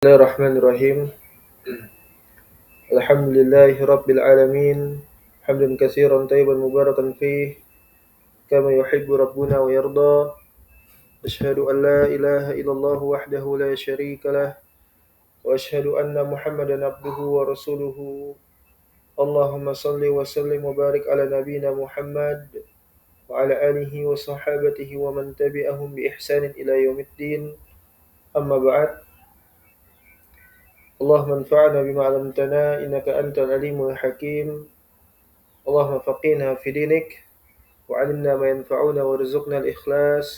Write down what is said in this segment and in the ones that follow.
Bismillahirrahmanirrahim. Alhamdulillahi rabbil alamin. Hamdan katsiran tayyiban mubarakan fih kama yuhibbu rabbuna wa yarda. Asyhadu an la ilaha illallah wahdahu la syarika lah wa asyhadu anna Muhammadan abduhu wa rasuluhu. Allahumma salli wa sallim wa barik ala nabiyyina Muhammad wa ala alihi wa sahabatihi wa man tabi'ahum bi ihsanin ila yaumiddin. Amma ba'd. اللهم انفعنا بما علمتنا إنك أنت العليم الحكيم. اللهم فقهنا في دينك وعلمنا ما ينفعنا وارزقنا الإخلاص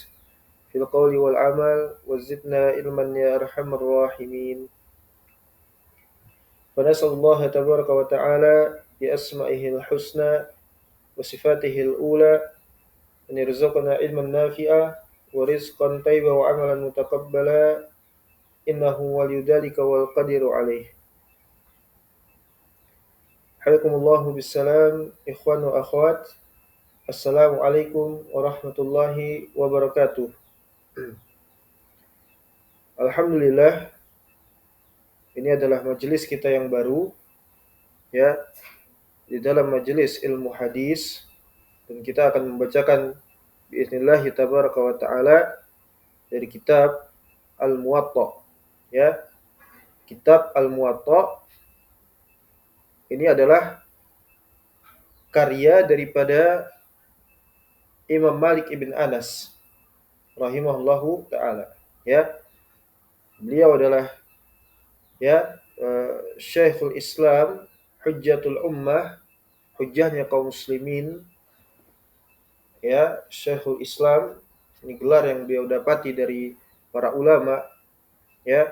في القول والعمل وزدنا علما يا أرحم الراحمين. فنسأل الله تبارك وتعالى بأسمائه الحسنى وصفاته الأولى أن يرزقنا علما نافعا ورزقا طيبا وعملا متقبلا إنه ولي ذلك والقدير عليه. حياكم الله بالسلام إخوان وأخوات. Assalamualaikum warahmatullahi wabarakatuh. Alhamdulillah, ini adalah majelis kita yang baru, ya, di dalam majelis ilmu hadis, dan kita akan membacakan biiznillah tabaraka wa taala dari kitab Al-Muwatta, ya. Kitab Al-Muwatta ini adalah karya daripada Imam Malik ibn Anas rahimahullahu taala, ya. Beliau adalah, ya, Syekhul Islam, Hujjatul Ummah, hujjahnya kaum muslimin, ya, Syekhul Islam. Ini gelar yang beliau dapati dari para ulama, ya.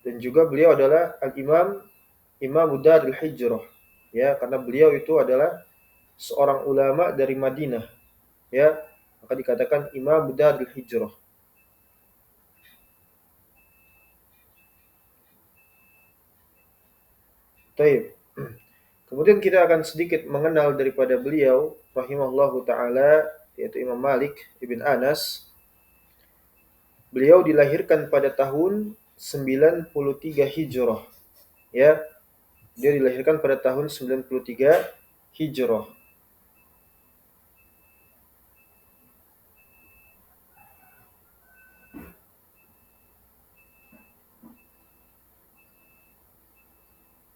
Dan juga beliau adalah Al-Imam Imam Darul Hijrah, ya, karena beliau itu adalah seorang ulama dari Madinah, ya, maka dikatakan Imam Darul Hijrah. Baik. Kemudian kita akan sedikit mengenal daripada beliau rahimahullahu taala, yaitu Imam Malik ibn Anas. Beliau dilahirkan pada tahun 93 Hijrah, ya. Dia dilahirkan pada tahun 93 Hijrah.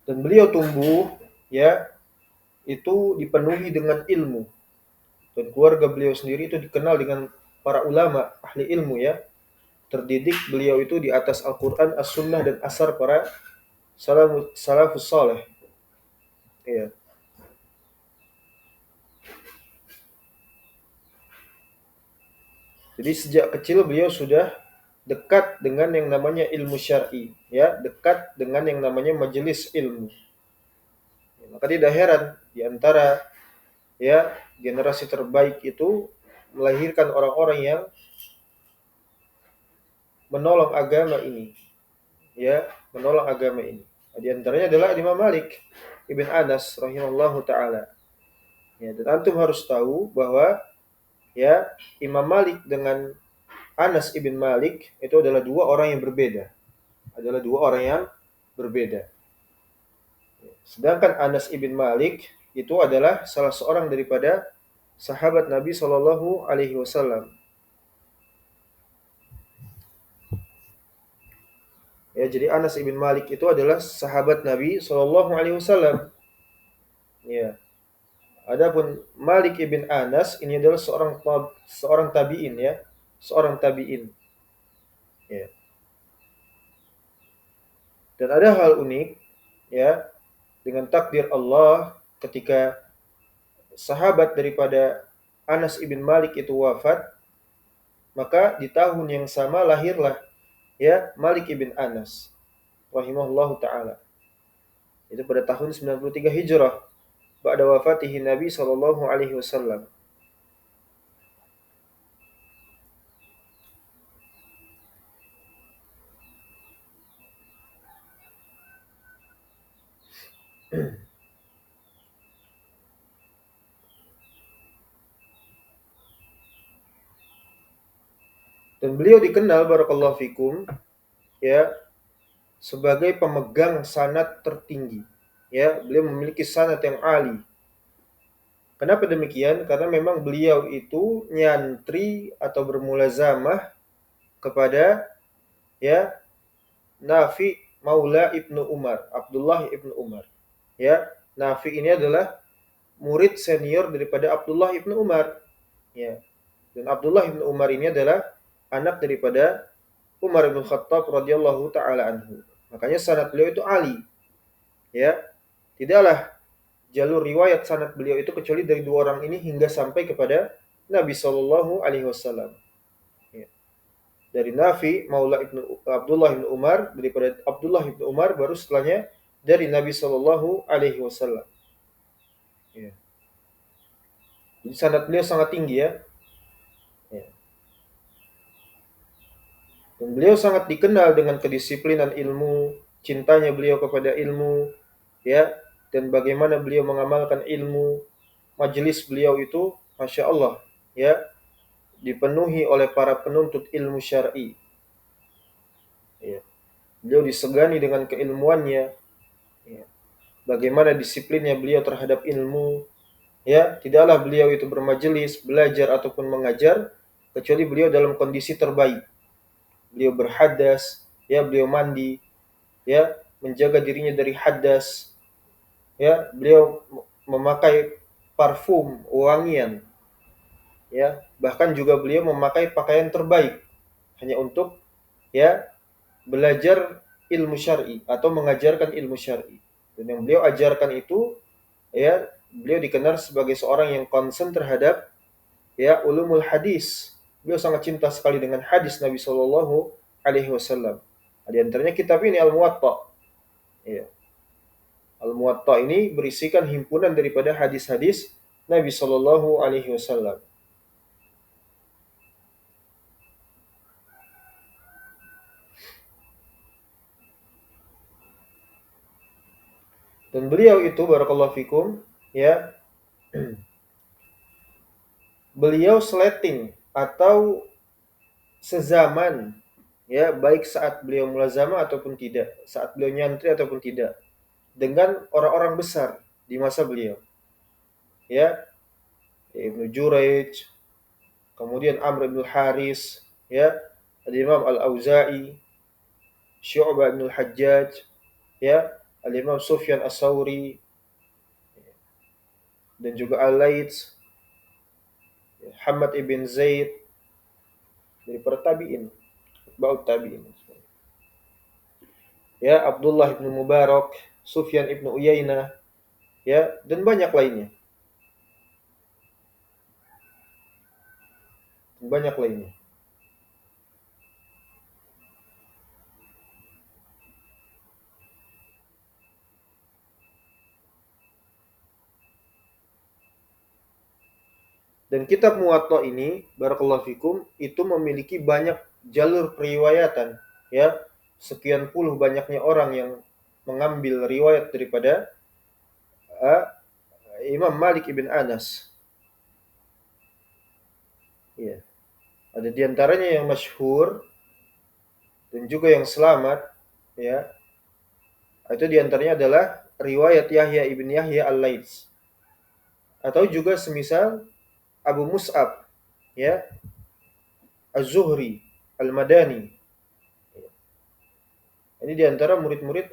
Dan beliau tumbuh, ya, itu dipenuhi dengan ilmu. Dan keluarga beliau sendiri itu dikenal dengan para ulama, ahli ilmu, ya. Terdidik beliau itu di atas Al-Quran, As-Sunnah, dan asar para salafus saleh. Ya. Jadi sejak kecil beliau sudah dekat dengan yang namanya ilmu syar'i, ya, dekat dengan yang namanya majelis ilmu. Ya, maka tidak heran di antara, ya, generasi terbaik itu melahirkan orang-orang yang menolong agama ini, ya, menolong agama ini. Di antaranya adalah Imam Malik ibn Anas rahimahullahu taala. Ya, dan antum harus tahu bahwa, ya, Imam Malik dengan Anas ibn Malik itu adalah dua orang yang berbeda. Adalah dua orang yang berbeda. Sedangkan Anas ibn Malik itu adalah salah seorang daripada sahabat Nabi Shallallahu Alaihi Wasallam. Ya, jadi Anas ibn Malik itu adalah sahabat Nabi Shallallahu Alaihi Wasallam. Ya. Adapun Malik ibn Anas ini adalah seorang tabiin, ya, seorang tabiin. Ya. Dan ada hal unik, ya, dengan takdir Allah ketika sahabat daripada Anas ibn Malik itu wafat, maka di tahun yang sama lahirlah, ya, Malik ibn Anas rahimahullahu taala. Itu pada tahun 93 Hijrah, ba'da wafatihi Nabi sallallahu alaihi wasallam. Dan beliau dikenal barakallahu fikum, ya, sebagai pemegang sanad tertinggi. Ya, beliau memiliki sanad yang ali. Kenapa demikian? Karena memang beliau itu nyantri atau bermulazamah kepada ya Nafi Maula Ibnu Umar, Abdullah Ibnu Umar. Ya, Nafi ini adalah murid senior daripada Abdullah Ibnu Umar. Ya. Dan Abdullah Ibnu Umar ini adalah anak daripada Umar bin Khattab radhiyallahu taala anhu. Makanya sanad beliau itu ali. Ya. Tidaklah jalur riwayat sanad beliau itu kecuali dari dua orang ini hingga sampai kepada Nabi sallallahu alaihi wasallam. Ya. Dari Nafi Maula Ibnu Abdullah Ibnu Umar, daripada Abdullah Ibnu Umar baru setelahnya dari Nabi sallallahu alaihi wasallam. Ya. Jadi sanad beliau sangat tinggi ya. Ya. Dan beliau sangat dikenal dengan kedisiplinan ilmu, cintanya beliau kepada ilmu, ya, dan bagaimana beliau mengamalkan ilmu. Majelis beliau itu, masya Allah, ya, dipenuhi oleh para penuntut ilmu syar'i. Ya. Beliau disegani dengan keilmuannya, ya. Bagaimana disiplinnya beliau terhadap ilmu, ya, tidaklah beliau itu bermajelis, belajar ataupun mengajar kecuali beliau dalam kondisi terbaik. Beliau berhadas, ya, beliau mandi, ya, menjaga dirinya dari hadas, ya, beliau memakai parfum wangian, ya, bahkan juga beliau memakai pakaian terbaik hanya untuk ya belajar ilmu syar'i atau mengajarkan ilmu syar'i. Dan yang beliau ajarkan itu ya beliau dikenal sebagai seorang yang concern terhadap ya ulumul hadis. Beliau sangat cinta sekali dengan hadis Nabi Shallallahu alaihi wasallam. Di antaranya kitab ini Al-Muwatta. Ya. Al-Muwatta ini berisikan himpunan daripada hadis-hadis Nabi Shallallahu alaihi wasallam. Dan beliau itu barakallahu fikum ya beliau sleting atau sezaman ya baik saat beliau mulazamah ataupun tidak, saat beliau nyantri ataupun tidak dengan orang-orang besar di masa beliau. Ya, Ibnu Jurayj, kemudian Amr bin Haris, ya, Al-Imam Al-Auza'i, Syu'bah bin Al-Hajjaj, ya, Al-Imam Sufyan As-Sauri dan juga Al-Laits, Hamad ibn Zaid dari para tabi'in, ba'ut tabi'in. Ya, Abdullah ibn Mubarak, Sufyan ibn Uyainah, ya, dan banyak lainnya. Banyak lainnya. Dan kitab Muwatta ini, barakallahu fikum, itu memiliki banyak jalur periwayatan, ya. Sekian puluh banyaknya orang yang mengambil riwayat daripada uh, Imam Malik ibn Anas. Ya. Ada di antaranya yang masyhur dan juga yang selamat, ya. Itu di antaranya adalah riwayat Yahya ibn Yahya Al-Laits. Atau juga semisal Abu Mus'ab, ya, Az-Zuhri, Al-Madani. Ini di antara murid-murid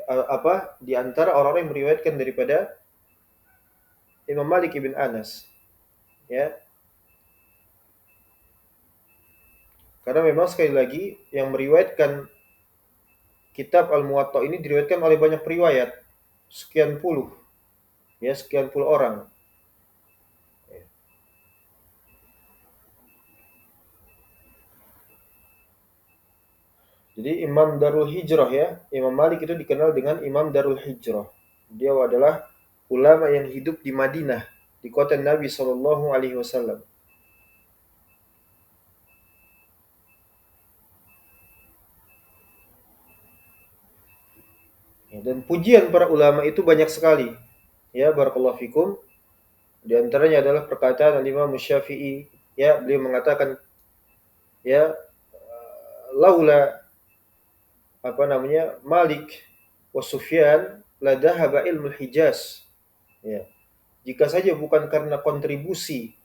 di antara orang-orang yang meriwayatkan daripada Imam Malik ibn Anas. Ya. Karena memang sekali lagi yang meriwayatkan kitab Al-Muwatta ini diriwayatkan oleh banyak periwayat, sekian puluh, ya, sekian puluh orang. Jadi Imam Darul Hijrah ya, Imam Malik itu dikenal dengan Imam Darul Hijrah. Dia adalah ulama yang hidup di Madinah, di kota Nabi Shallallahu Alaihi Wasallam. Dan pujian para ulama itu banyak sekali. Ya, barakallahu fikum. Di antaranya adalah perkataan Imam Syafi'i, ya, beliau mengatakan, ya, laula Malik wa Sufyan la dhahaba ilmu Hijaz. Ya. Jika saja bukan karena kontribusi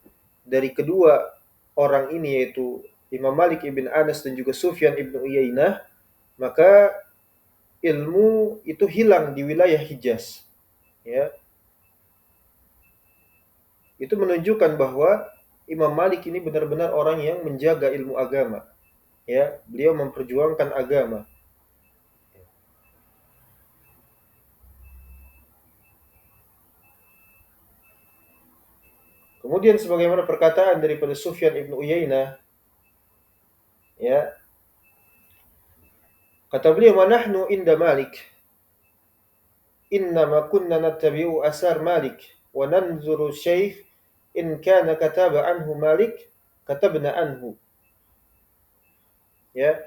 dari kedua orang ini, yaitu Imam Malik ibn Anas dan juga Sufyan ibn Uyainah, maka ilmu itu hilang di wilayah Hijaz. Ya. Itu menunjukkan bahwa Imam Malik ini benar-benar orang yang menjaga ilmu agama. Ya, beliau memperjuangkan agama. Kemudian sebagaimana perkataan daripada Sufyan ibn Uyainah, ya, kata beliau, "Wa nahnu inda Malik, innama kunna nattabi'u asar Malik, wa nanzuru syekh in kana kataba anhu Malik, katabna anhu." Ya,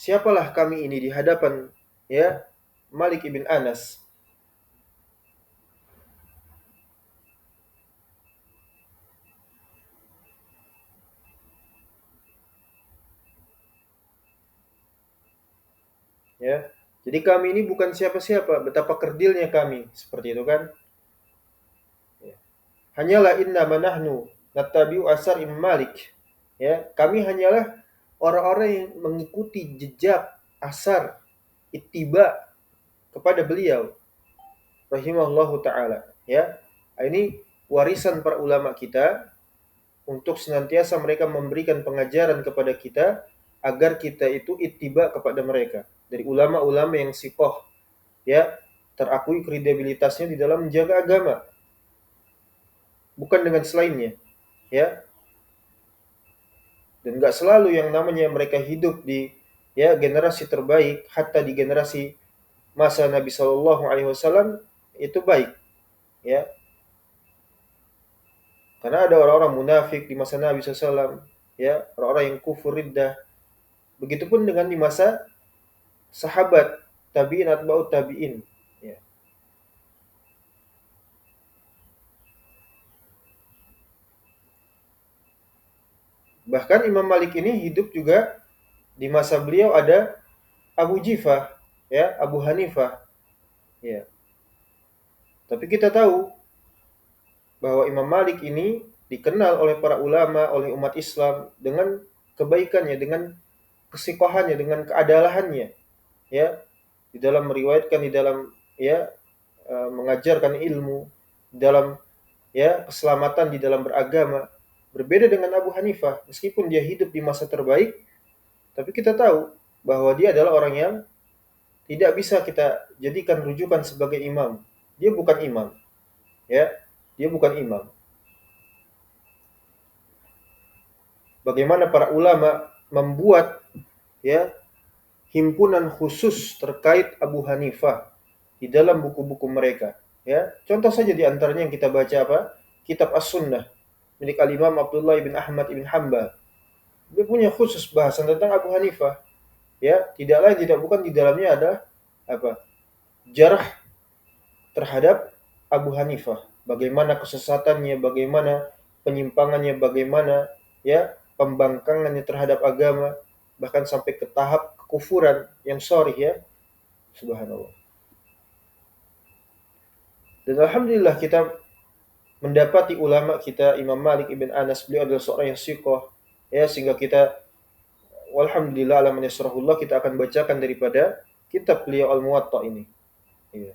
siapalah kami ini di hadapan, ya, Malik ibn Anas. Ya. Jadi kami ini bukan siapa-siapa, betapa kerdilnya kami, seperti itu kan? Ya. Hanyalah inna manahnu nattabi'u asar Imam Malik. Ya, kami hanyalah orang-orang yang mengikuti jejak asar ittiba kepada beliau rahimahullahu taala, ya. Ini warisan para ulama kita untuk senantiasa mereka memberikan pengajaran kepada kita agar kita itu ittiba kepada mereka, dari ulama-ulama yang siqah, ya, terakui kredibilitasnya di dalam menjaga agama, bukan dengan selainnya, ya. Dan nggak selalu yang namanya mereka hidup di, ya, generasi terbaik, hatta di generasi masa Nabi Shallallahu Alaihi Wasallam itu baik, ya. Karena ada orang-orang munafik di masa Nabi SAW, ya, orang-orang yang kufur riddah. Begitupun dengan di masa sahabat tabiin atba'ut tabiin, ya. Bahkan Imam Malik ini hidup juga di masa beliau ada Abu Jifah, ya, Abu Hanifah, ya. Tapi kita tahu bahwa Imam Malik ini dikenal oleh para ulama, oleh umat Islam dengan kebaikannya, dengan kesikohannya, dengan keadalahannya, ya, di dalam meriwayatkan, di dalam, ya, mengajarkan ilmu, di dalam, ya, keselamatan di dalam beragama. Berbeda dengan Abu Hanifah, meskipun dia hidup di masa terbaik, tapi kita tahu bahwa dia adalah orang yang tidak bisa kita jadikan rujukan sebagai imam. Dia bukan imam, ya, dia bukan imam. Bagaimana para ulama membuat, ya, himpunan khusus terkait Abu Hanifah di dalam buku-buku mereka, ya. Contoh saja di antaranya yang kita baca apa? Kitab As-Sunnah milik Al-Imam Abdullah bin Ahmad bin Hanbal. Dia punya khusus bahasan tentang Abu Hanifah, ya. Tidak lain tidak bukan di dalamnya ada apa? Jarh terhadap Abu Hanifah. Bagaimana kesesatannya, bagaimana penyimpangannya, bagaimana, ya, pembangkangannya terhadap agama, bahkan sampai ke tahap kekufuran yang sharih, ya. Subhanallah. Dan alhamdulillah kita mendapati ulama kita Imam Malik ibn Anas, beliau adalah seorang yang siqah, ya, sehingga kita walhamdulillah ala man yasrahullah kita akan bacakan daripada kitab beliau Al-Muwatta ini. Ya.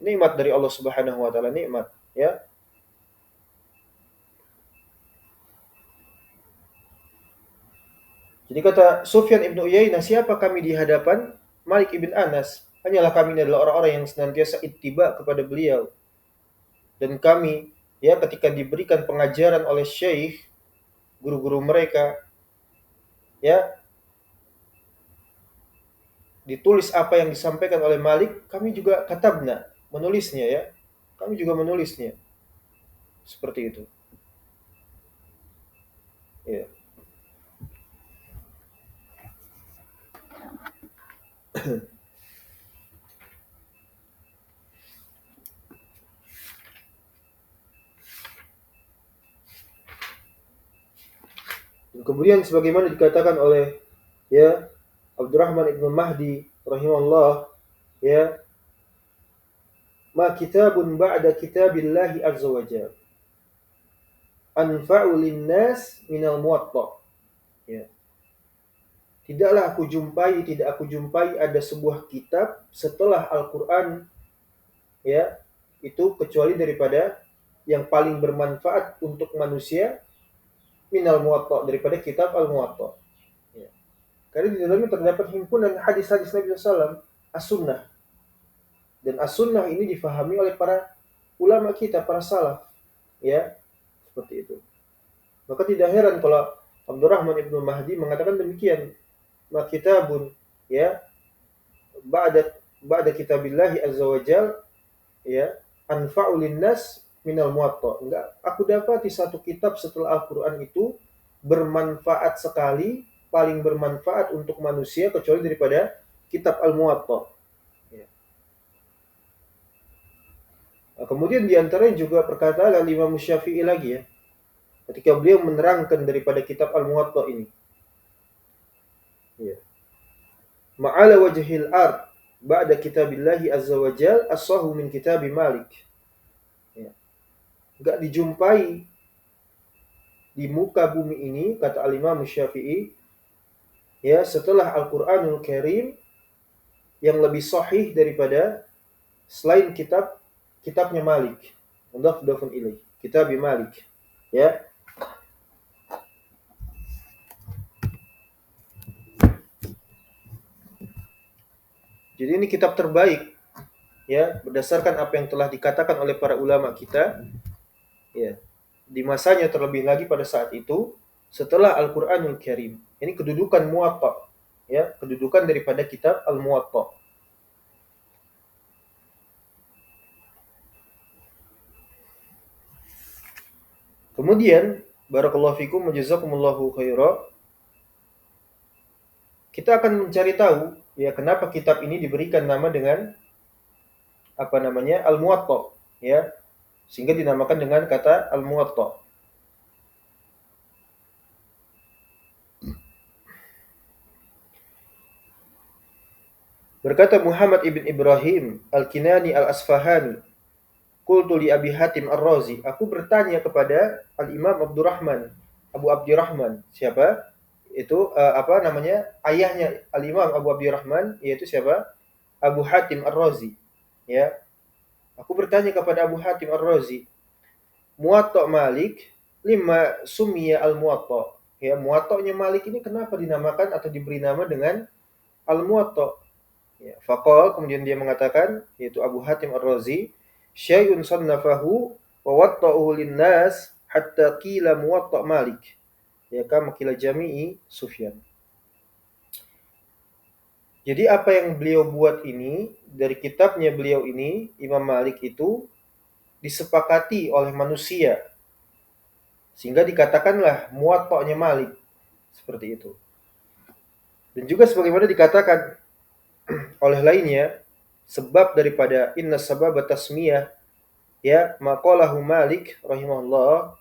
Nikmat dari Allah Subhanahu wa taala, nikmat, ya. Jadi kata Sufyan ibn Uyainah, siapa kami di hadapan Malik ibn Anas? Hanyalah kami adalah orang-orang yang senantiasa ittiba kepada beliau. Dan kami, ya, ketika diberikan pengajaran oleh syekh, guru-guru mereka, ya, ditulis apa yang disampaikan oleh Malik, kami juga katabna, menulisnya, ya. Kami juga menulisnya. Seperti itu. Ya. Dan kemudian sebagaimana dikatakan oleh, ya, Abdurrahman ibn Mahdi rahimahullah, ya, ma kitabun ba'da kitabillahi azza wa jalla anfa'u linnas minal muwatta. Ya. Tidak aku jumpai ada sebuah kitab setelah Al-Qur'an, ya, itu kecuali daripada yang paling bermanfaat untuk manusia minal muwatta, daripada kitab al-muwatta. Ya. Karena di dalamnya terdapat himpunan hadis-hadis Nabi SAW, as-sunnah. Dan as-sunnah ini difahami oleh para ulama kita, para salaf, ya, seperti itu. Maka tidak heran kalau Abdurrahman ibnu Mahdi mengatakan demikian, ma kitabun, ya, ba'da ba'da kitabillahi azza wajal, ya, anfa'u linnas minal muwatta. Enggak, aku dapati satu kitab setelah Al-Qur'an itu bermanfaat sekali, paling bermanfaat untuk manusia kecuali daripada kitab Al-Muwatta. Ya. Nah, kemudian diantaranya juga perkataan Imam Syafi'i lagi, ya, ketika beliau menerangkan daripada kitab Al-Muwatta ini. Ya. Ma'ala wajhil ard ba'da kitabillahi azza wajal as-sahu min kitabi Malik. Ya. Enggak dijumpai di muka bumi ini, kata Al-Imam Syafi'i, ya, setelah Al-Qur'anul Karim yang lebih sahih daripada selain kitabnya Malik. Mudhaf ilaih. Kitab Malik. Ya. Jadi ini kitab terbaik, ya, berdasarkan apa yang telah dikatakan oleh para ulama kita, ya, di masanya, terlebih lagi pada saat itu setelah Al-Qur'anul Karim. Ini kedudukan Muwatta, ya, kedudukan daripada kitab Al-Muwatta. Kemudian barakallahu fikum wa jazakumullahu khairan, kita akan mencari tahu, ya, kenapa kitab ini diberikan nama dengan apa namanya, Al-Muwatta, ya, sehingga dinamakan dengan kata Al-Muwatta. Berkata Muhammad ibn Ibrahim Al-Kinani Al-Asfahani, qultu li Abi Hatim Ar-Razi, aku bertanya kepada Al-Imam Abdurrahman, Abu Abdurrahman, siapa? Itu apa namanya? Ayahnya Al-Imam Abu Abdurrahman, yaitu siapa? Abu Hatim Ar-Razi, ya. Aku bertanya kepada Abu Hatim Ar-Razi, Muwatta Malik lima sumiya Al-Muwatta. Ya, Muwatta'nya Malik ini kenapa dinamakan atau diberi nama dengan Al-Muwatta? Ya, faqal, kemudian dia mengatakan, yaitu Abu Hatim Ar-Razi, syai'un sannafahu wa watta'uhu linnas hatta qila Muwatta Malik. Ya, kama qila Jami'i Sufyan. Jadi apa yang beliau buat ini dari kitabnya beliau ini, Imam Malik itu disepakati oleh manusia, sehingga dikatakanlah Muwatta'nya Malik, seperti itu. Dan juga sebagaimana dikatakan oleh lainnya, sebab daripada inna sababa tasmiyah, ya, maqalahu Malik rahimahullah,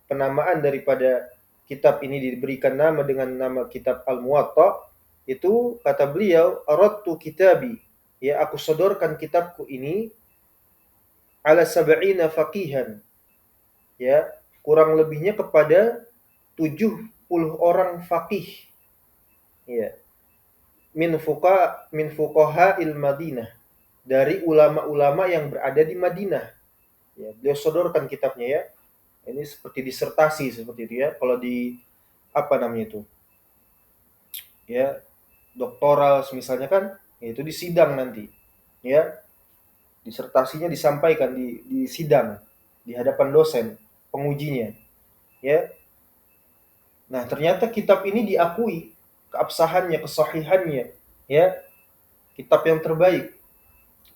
penamaan daripada kitab ini diberikan nama dengan nama kitab Al-Muwatta, itu kata beliau, aradtu kitabi, ya, aku sodorkan kitabku ini ala sab'ina faqihan, ya, kurang lebihnya kepada 70 orang faqih, ya, min fuqaha il Madinah, dari ulama-ulama yang berada di Madinah. Ya, beliau sodorkan kitabnya, ya. Ini seperti disertasi seperti itu, ya. Kalau di apa namanya itu? Ya, doktoral misalnya kan, ya, itu di sidang nanti. Ya. Disertasinya disampaikan di sidang di hadapan dosen pengujinya. Ya. Nah, ternyata kitab ini diakui keabsahannya, kesahihannya, ya, kitab yang terbaik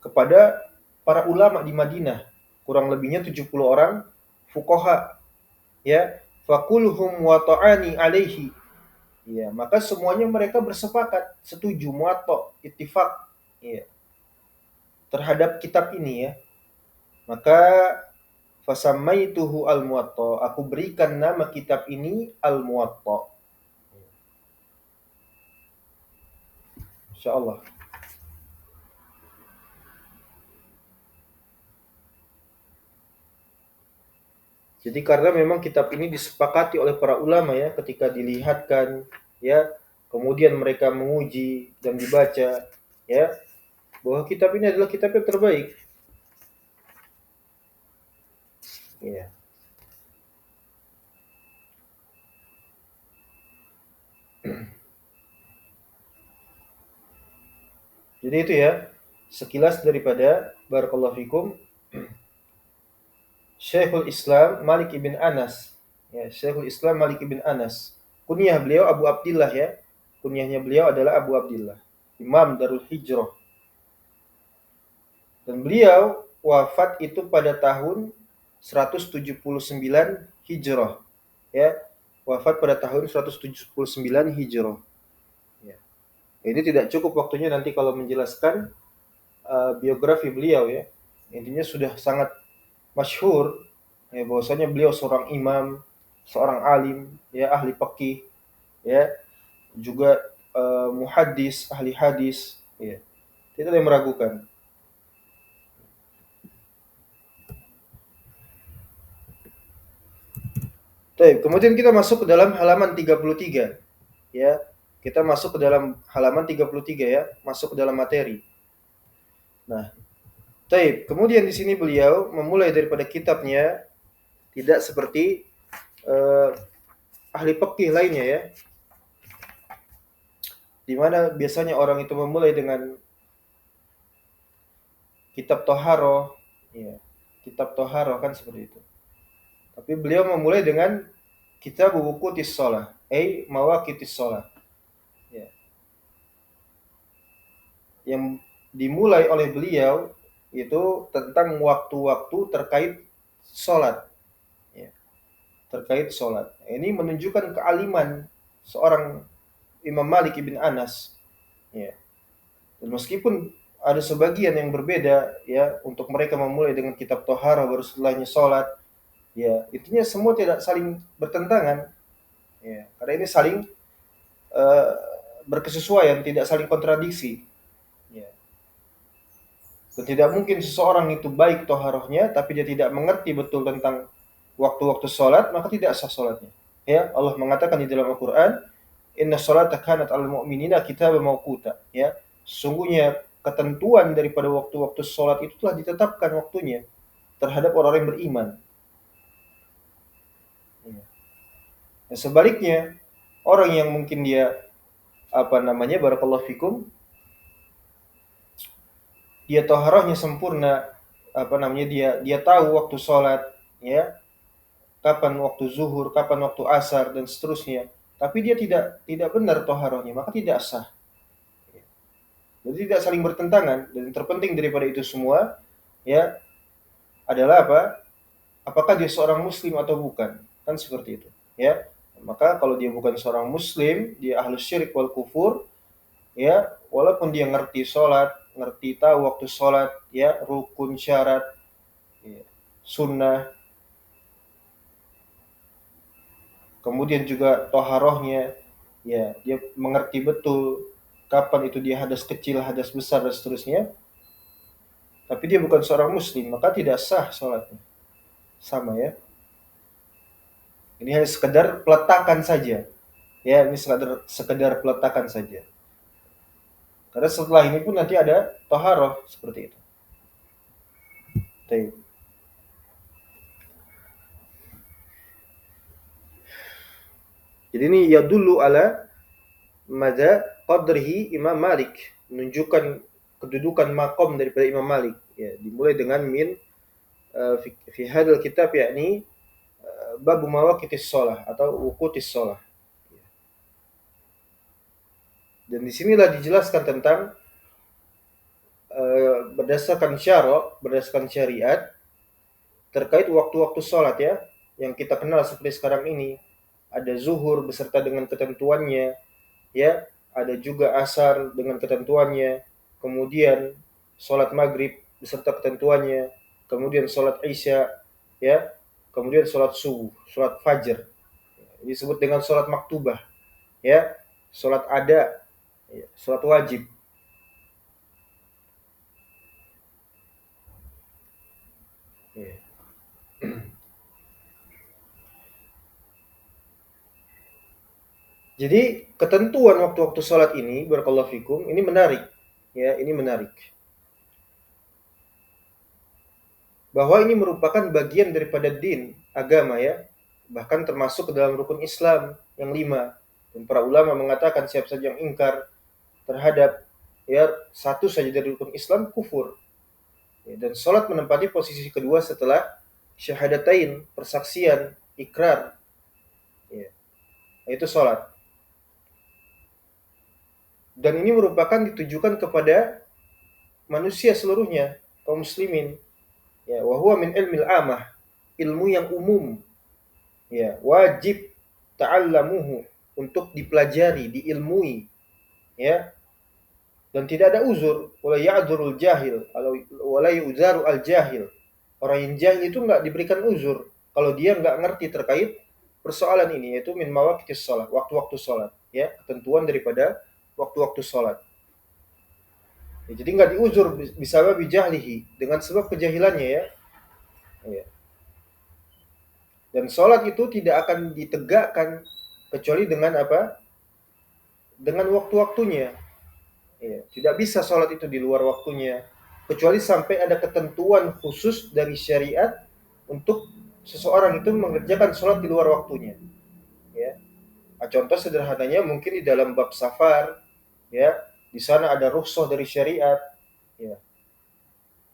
kepada para ulama di Madinah, kurang lebihnya 70 orang fuqaha, ya, fakulhum wa ta'ani alaihi, ya, maka semuanya mereka bersepakat, setuju, muwatta, ittifaq, ya, terhadap kitab ini, ya. Maka fasammaituhu al-muwatta, aku berikan nama kitab ini al-muwatta. Insyaallah. Jadi karena memang kitab ini disepakati oleh para ulama ya ketika dilihatkan ya, kemudian mereka menguji dan dibaca ya, bahwa kitab ini adalah kitab yang terbaik. Ya. Jadi itu ya sekilas daripada barakallahu fikum Syekhul Islam Malik ibn Anas. Ya, Syekhul Islam Malik ibn Anas. Kunyah beliau Abu Abdillah ya. Kunyahnya beliau adalah Abu Abdillah. Imam Darul Hijrah. Dan beliau wafat itu pada tahun 179 Hijrah. Ya, wafat pada tahun 179 Hijrah. Ya. Ini tidak cukup waktunya nanti kalau menjelaskan biografi beliau ya. Intinya sudah sangat masyhur ya, bahwasanya beliau seorang imam, seorang alim, ya ahli fikih, ya juga muhaddis, ahli hadis, ya. Tidak ada yang meragukan. Baik, kemudian kita masuk ke dalam halaman 33. Ya. Kita masuk ke dalam halaman 33 ya, masuk ke dalam materi. Nah, baik, kemudian di sini beliau memulai daripada kitabnya tidak seperti eh, ahli fikih lainnya ya, di mana biasanya orang itu memulai dengan kitab Toharoh, ya, kitab Toharoh kan seperti itu. Tapi beliau memulai dengan kitab buku Tissolah, Mawaqitis Sholah, ya, yang dimulai oleh beliau itu tentang waktu-waktu terkait sholat, ya, terkait sholat. Ini menunjukkan kealiman seorang Imam Malik ibn Anas, ya. Dan meskipun ada sebagian yang berbeda ya untuk mereka memulai dengan kitab Tohara baru setelahnya sholat, ya intinya semua tidak saling bertentangan ya, karena ini saling uh, berkesesuaian, tidak saling kontradiksi ya. Dan tidak mungkin seseorang itu baik toharohnya tapi dia tidak mengerti betul tentang waktu-waktu sholat, maka tidak sah sholatnya ya. Allah mengatakan di dalam Al-Quran, inna sholata kanat al mu'minina kitaban mawquta, ya sesungguhnya ketentuan daripada waktu-waktu sholat itu telah ditetapkan waktunya terhadap orang yang beriman. Dan sebaliknya, orang yang mungkin dia apa namanya barakallahu fikum, dia taharahnya sempurna, apa namanya dia tahu waktu sholat, ya, kapan waktu zuhur, kapan waktu asar dan seterusnya, tapi dia tidak benar taharahnya, maka tidak sah. Jadi tidak saling bertentangan, dan yang terpenting daripada itu semua, ya, adalah apa? Apakah dia seorang muslim atau bukan? Kan seperti itu, ya. Maka kalau dia bukan seorang muslim, dia ahlus syirik wal kufur, ya walaupun dia ngerti sholat, ngerti tahu waktu sholat, ya rukun syarat, ya, sunnah, kemudian juga toharohnya, ya dia mengerti betul kapan itu dia hadas kecil, hadas besar dan seterusnya, tapi dia bukan seorang muslim, maka tidak sah sholatnya. Sama ya. Ini hanya sekedar peletakan saja. Ya, ini sekedar peletakan saja. Karena setelah ini pun nanti ada toharoh seperti itu. Baik. Jadi ini ya dulu ala mada qadrihi Imam Malik, menunjukkan kedudukan makom daripada Imam Malik. Ya, dimulai dengan min fi hadal kitab, yakni bab mawaqitis shalah atau wuqutis shalah. Dan disinilah dijelaskan tentang berdasarkan syariat terkait waktu-waktu sholat ya, yang kita kenal seperti sekarang ini. Ada zuhur beserta dengan ketentuannya, ya, ada juga asar dengan ketentuannya, kemudian sholat maghrib beserta ketentuannya, kemudian sholat isya, ya, kemudian sholat subuh, sholat fajar, disebut dengan sholat maktubah, ya, sholat ada, ya, sholat wajib. Ya. Jadi ketentuan waktu-waktu sholat ini, barakallahu fikum, ini menarik. Ya, ini menarik. Bahwa ini merupakan bagian daripada din, agama ya. Bahkan termasuk ke dalam rukun Islam yang 5. Dan para ulama mengatakan siapa saja yang ingkar terhadap ya satu saja dari rukun Islam kufur. Ya, dan sholat menempati posisi kedua setelah syahadatain, persaksian, ikrar. Ya, itu sholat. Dan ini merupakan ditujukan kepada manusia seluruhnya, kaum muslimin. Ya, wa huwa min ilmil amah, ilmu yang umum. Ya, wajib ta'allamuhu, untuk dipelajari, diilmui, ya. Dan tidak ada uzur, wala ya'dzurul jahil, wala yu'zaru al jahil. Orang yang jahil itu enggak diberikan uzur kalau dia enggak ngerti terkait persoalan ini, yaitu min mawaqitis shalah, waktu-waktu salat, ya, ketentuan daripada waktu-waktu salat. Ya, jadi enggak diuzur bisa bijahlihi, dengan sebab kejahilannya ya. Ya. Dan sholat itu tidak akan ditegakkan kecuali dengan apa? Dengan waktu-waktunya. Ya, tidak bisa sholat itu di luar waktunya, kecuali sampai ada ketentuan khusus dari syariat untuk seseorang itu mengerjakan sholat di luar waktunya. Ya. Contoh sederhananya mungkin di dalam bab safar, ya, di sana ada rukhsah dari syariat. Ya.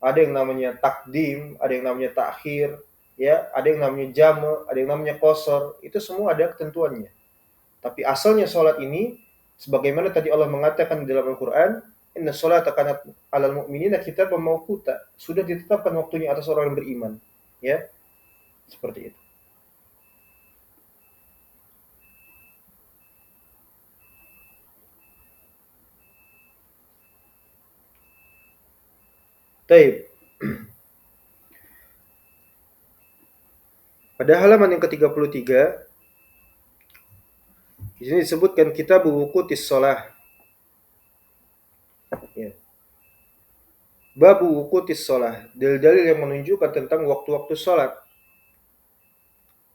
Ada yang namanya takdim, ada yang namanya takhir, ya, ada yang namanya jama, ada yang namanya qasar, itu semua ada ketentuannya. Tapi asalnya sholat ini, sebagaimana tadi Allah mengatakan di dalam Al-Quran, inna sholata kanat alal mu'minina kitaban mawquta, sudah ditetapkan waktunya atas orang yang beriman, ya, seperti itu. Taib. Pada halaman yang ke-33, di sini disebutkan kitab wuqutis shalah. Ya. Bab wuqutis shalah, dalil-dalil yang menunjukkan tentang waktu-waktu salat.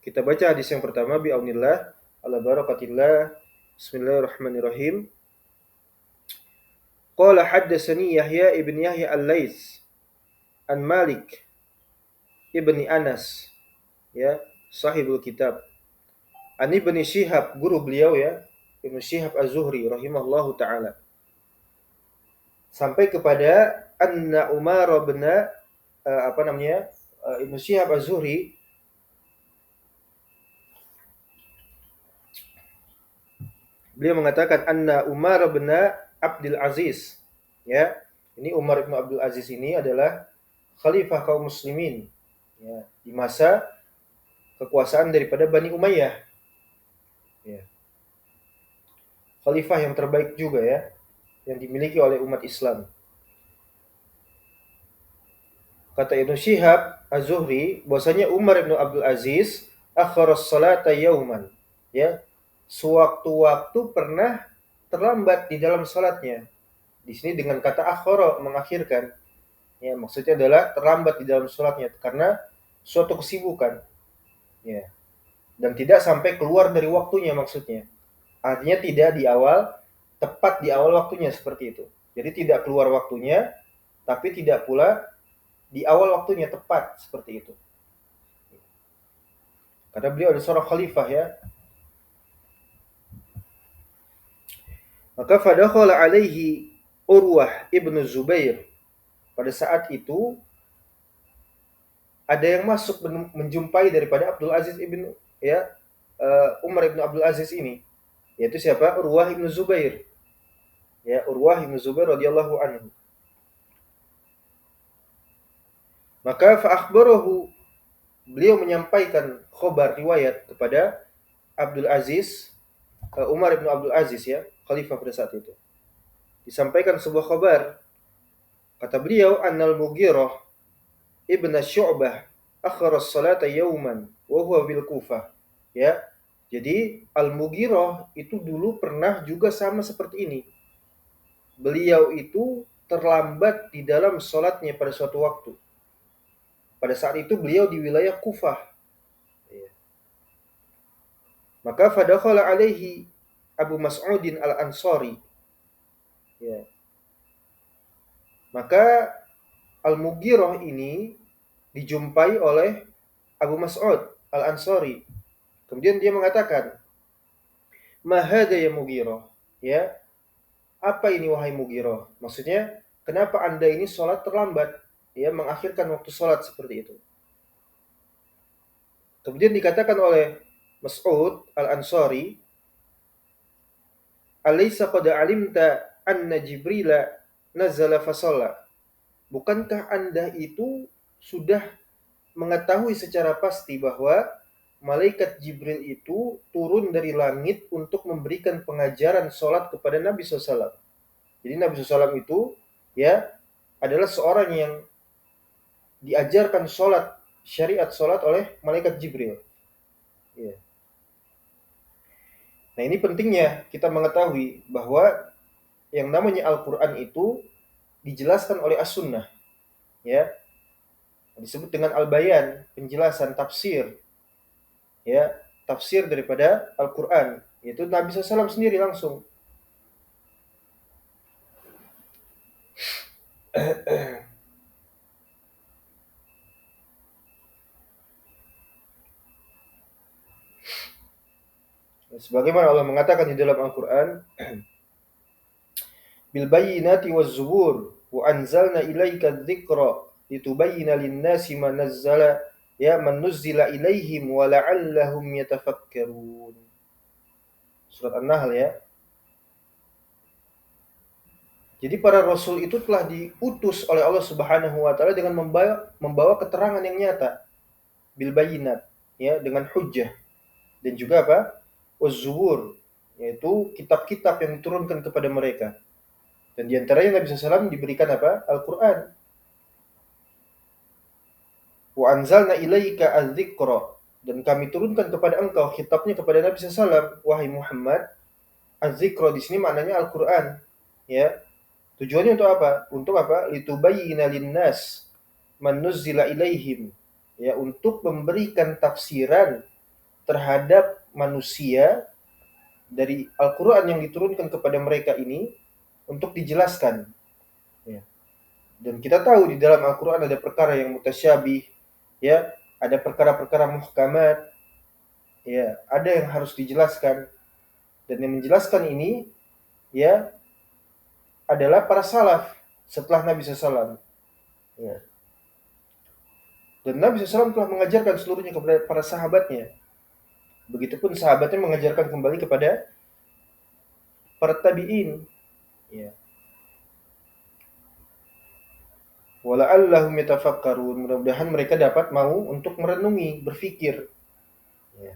Kita baca hadis yang pertama, bi'aunillah, ala barakatillah, bismillahirrahmanirrahim. Qala haddatsani Yahya ibn Yahya al-Laits an Malik ibni Anas, ya, sahibul kitab. An ibni Syihab, guru beliau ya, Ibnu Syihab Az-Zuhri rahimahullahu taala. Sampai kepada anna Umar bin Ibnu Syihab Az-Zuhri beliau mengatakan anna Umar bin Abdul Aziz, ya. Ini Umar bin Abdul Aziz ini adalah khalifah kaum muslimin, ya, di masa kekuasaan daripada Bani Umayyah. Ya. Khalifah yang terbaik juga ya, yang dimiliki oleh umat Islam. Kata Ibnu Syihab Az-Zuhri bahwasanya Umar bin Abdul Aziz akhara salata yauman, ya, sewaktu-waktu pernah terlambat di dalam salatnya. Di sini dengan kata akhara, mengakhirkan. Ya, maksudnya adalah terlambat di dalam salatnya karena suatu kesibukan. Ya. Dan tidak sampai keluar dari waktunya maksudnya. Artinya tidak di awal, tepat di awal waktunya seperti itu. Jadi tidak keluar waktunya, tapi tidak pula di awal waktunya tepat seperti itu. Karena beliau adalah seorang khalifah ya. Maka fadakhala alaihi Urwah ibnu Zubair. Pada saat itu ada yang masuk menjumpai daripada Abdul Aziz ibn ya Umar ibn Abdul Aziz ini, yaitu siapa? Urwah ibn Zubair. Ya, Urwah ibn Zubair radhiyallahu anhu. Maka fa akhbarahu, beliau menyampaikan khabar riwayat kepada Abdul Aziz, Umar ibn Abdul Aziz ya, khalifah pada saat itu. Disampaikan sebuah khabar. Kata beliau, annal Mughirah ibn Syu'bah akhara as-salata yawman wa huwa bil Kufah. Ya. Jadi Al-Mughirah itu dulu pernah juga sama seperti ini. Beliau itu terlambat di dalam salatnya pada suatu waktu. Pada saat itu beliau di wilayah Kufah. Ya. Maka fadakhala alaihi, Abu Mas'udin Al-Ansari. Ya. Maka Al-Mughirah ini dijumpai oleh Abu Mas'ud Al-Ansari. Kemudian dia mengatakan, "Ma hadha ya Mughirah?" Ya, apa ini wahai Mughirah? Maksudnya, kenapa Anda ini sholat terlambat? Ya, mengakhirkan waktu sholat seperti itu. Kemudian dikatakan oleh Mas'ud Al-Ansari, "Alaysa qad alimta anna Jibrila nazala fasalla?" Bukankah Anda itu sudah mengetahui secara pasti bahwa malaikat Jibril itu turun dari langit untuk memberikan pengajaran sholat kepada Nabi SAW. Jadi Nabi SAW itu ya adalah seorang yang diajarkan sholat, syariat sholat oleh malaikat Jibril. Ya. Nah ini pentingnya kita mengetahui bahwa yang namanya Al-Quran itu dijelaskan oleh As-Sunnah. Ya, disebut dengan Al-Bayan, penjelasan, tafsir. Ya, tafsir daripada Al-Quran. Yaitu Nabi SAW sendiri langsung. Sebagaimana Allah mengatakan di dalam Al-Quran, bil bayyinati waz zubur wa anzalna ilaika dzikra litubayyana lin-nasi ma nazzala ya man nuzzila ilaihim wa la'allahum yatafakkarun. Surat An-Nahl ya. Jadi para rasul itu telah diutus oleh Allah Subhanahu wa taala dengan membawa keterangan yang nyata, bil bayyinat ya, dengan hujjah, dan juga apa? Waz-zubur, yaitu kitab-kitab yang diturunkan kepada mereka. Dan di antaranya Nabi SAW diberikan apa? Al-Quran. Wa anzalna ilaika adz-dzikra, dan kami turunkan kepada engkau, khitabnya kepada Nabi SAW, wahai Muhammad, adz-dzikra di sini maknanya Al-Quran. Ya. Tujuannya untuk apa? Untuk apa? Litubayyina lin-nas man nuzzila ilaihim. Ya, untuk memberikan tafsiran terhadap manusia dari Al-Quran yang diturunkan kepada mereka ini untuk dijelaskan. Ya. Dan kita tahu di dalam Al-Quran ada perkara yang mutasyabih, ya, ada perkara-perkara muhkamat, ya, ada yang harus dijelaskan. Dan yang menjelaskan ini, ya, adalah para salaf setelah Nabi SAW. Ya. Dan Nabi SAW telah mengajarkan seluruhnya kepada para sahabatnya. Begitupun sahabatnya mengajarkan kembali kepada para tabi'in. Ya. Wala'allahum yatafakkarun. Mudah-mudahan mereka dapat mau untuk merenungi, berfikir. Ya.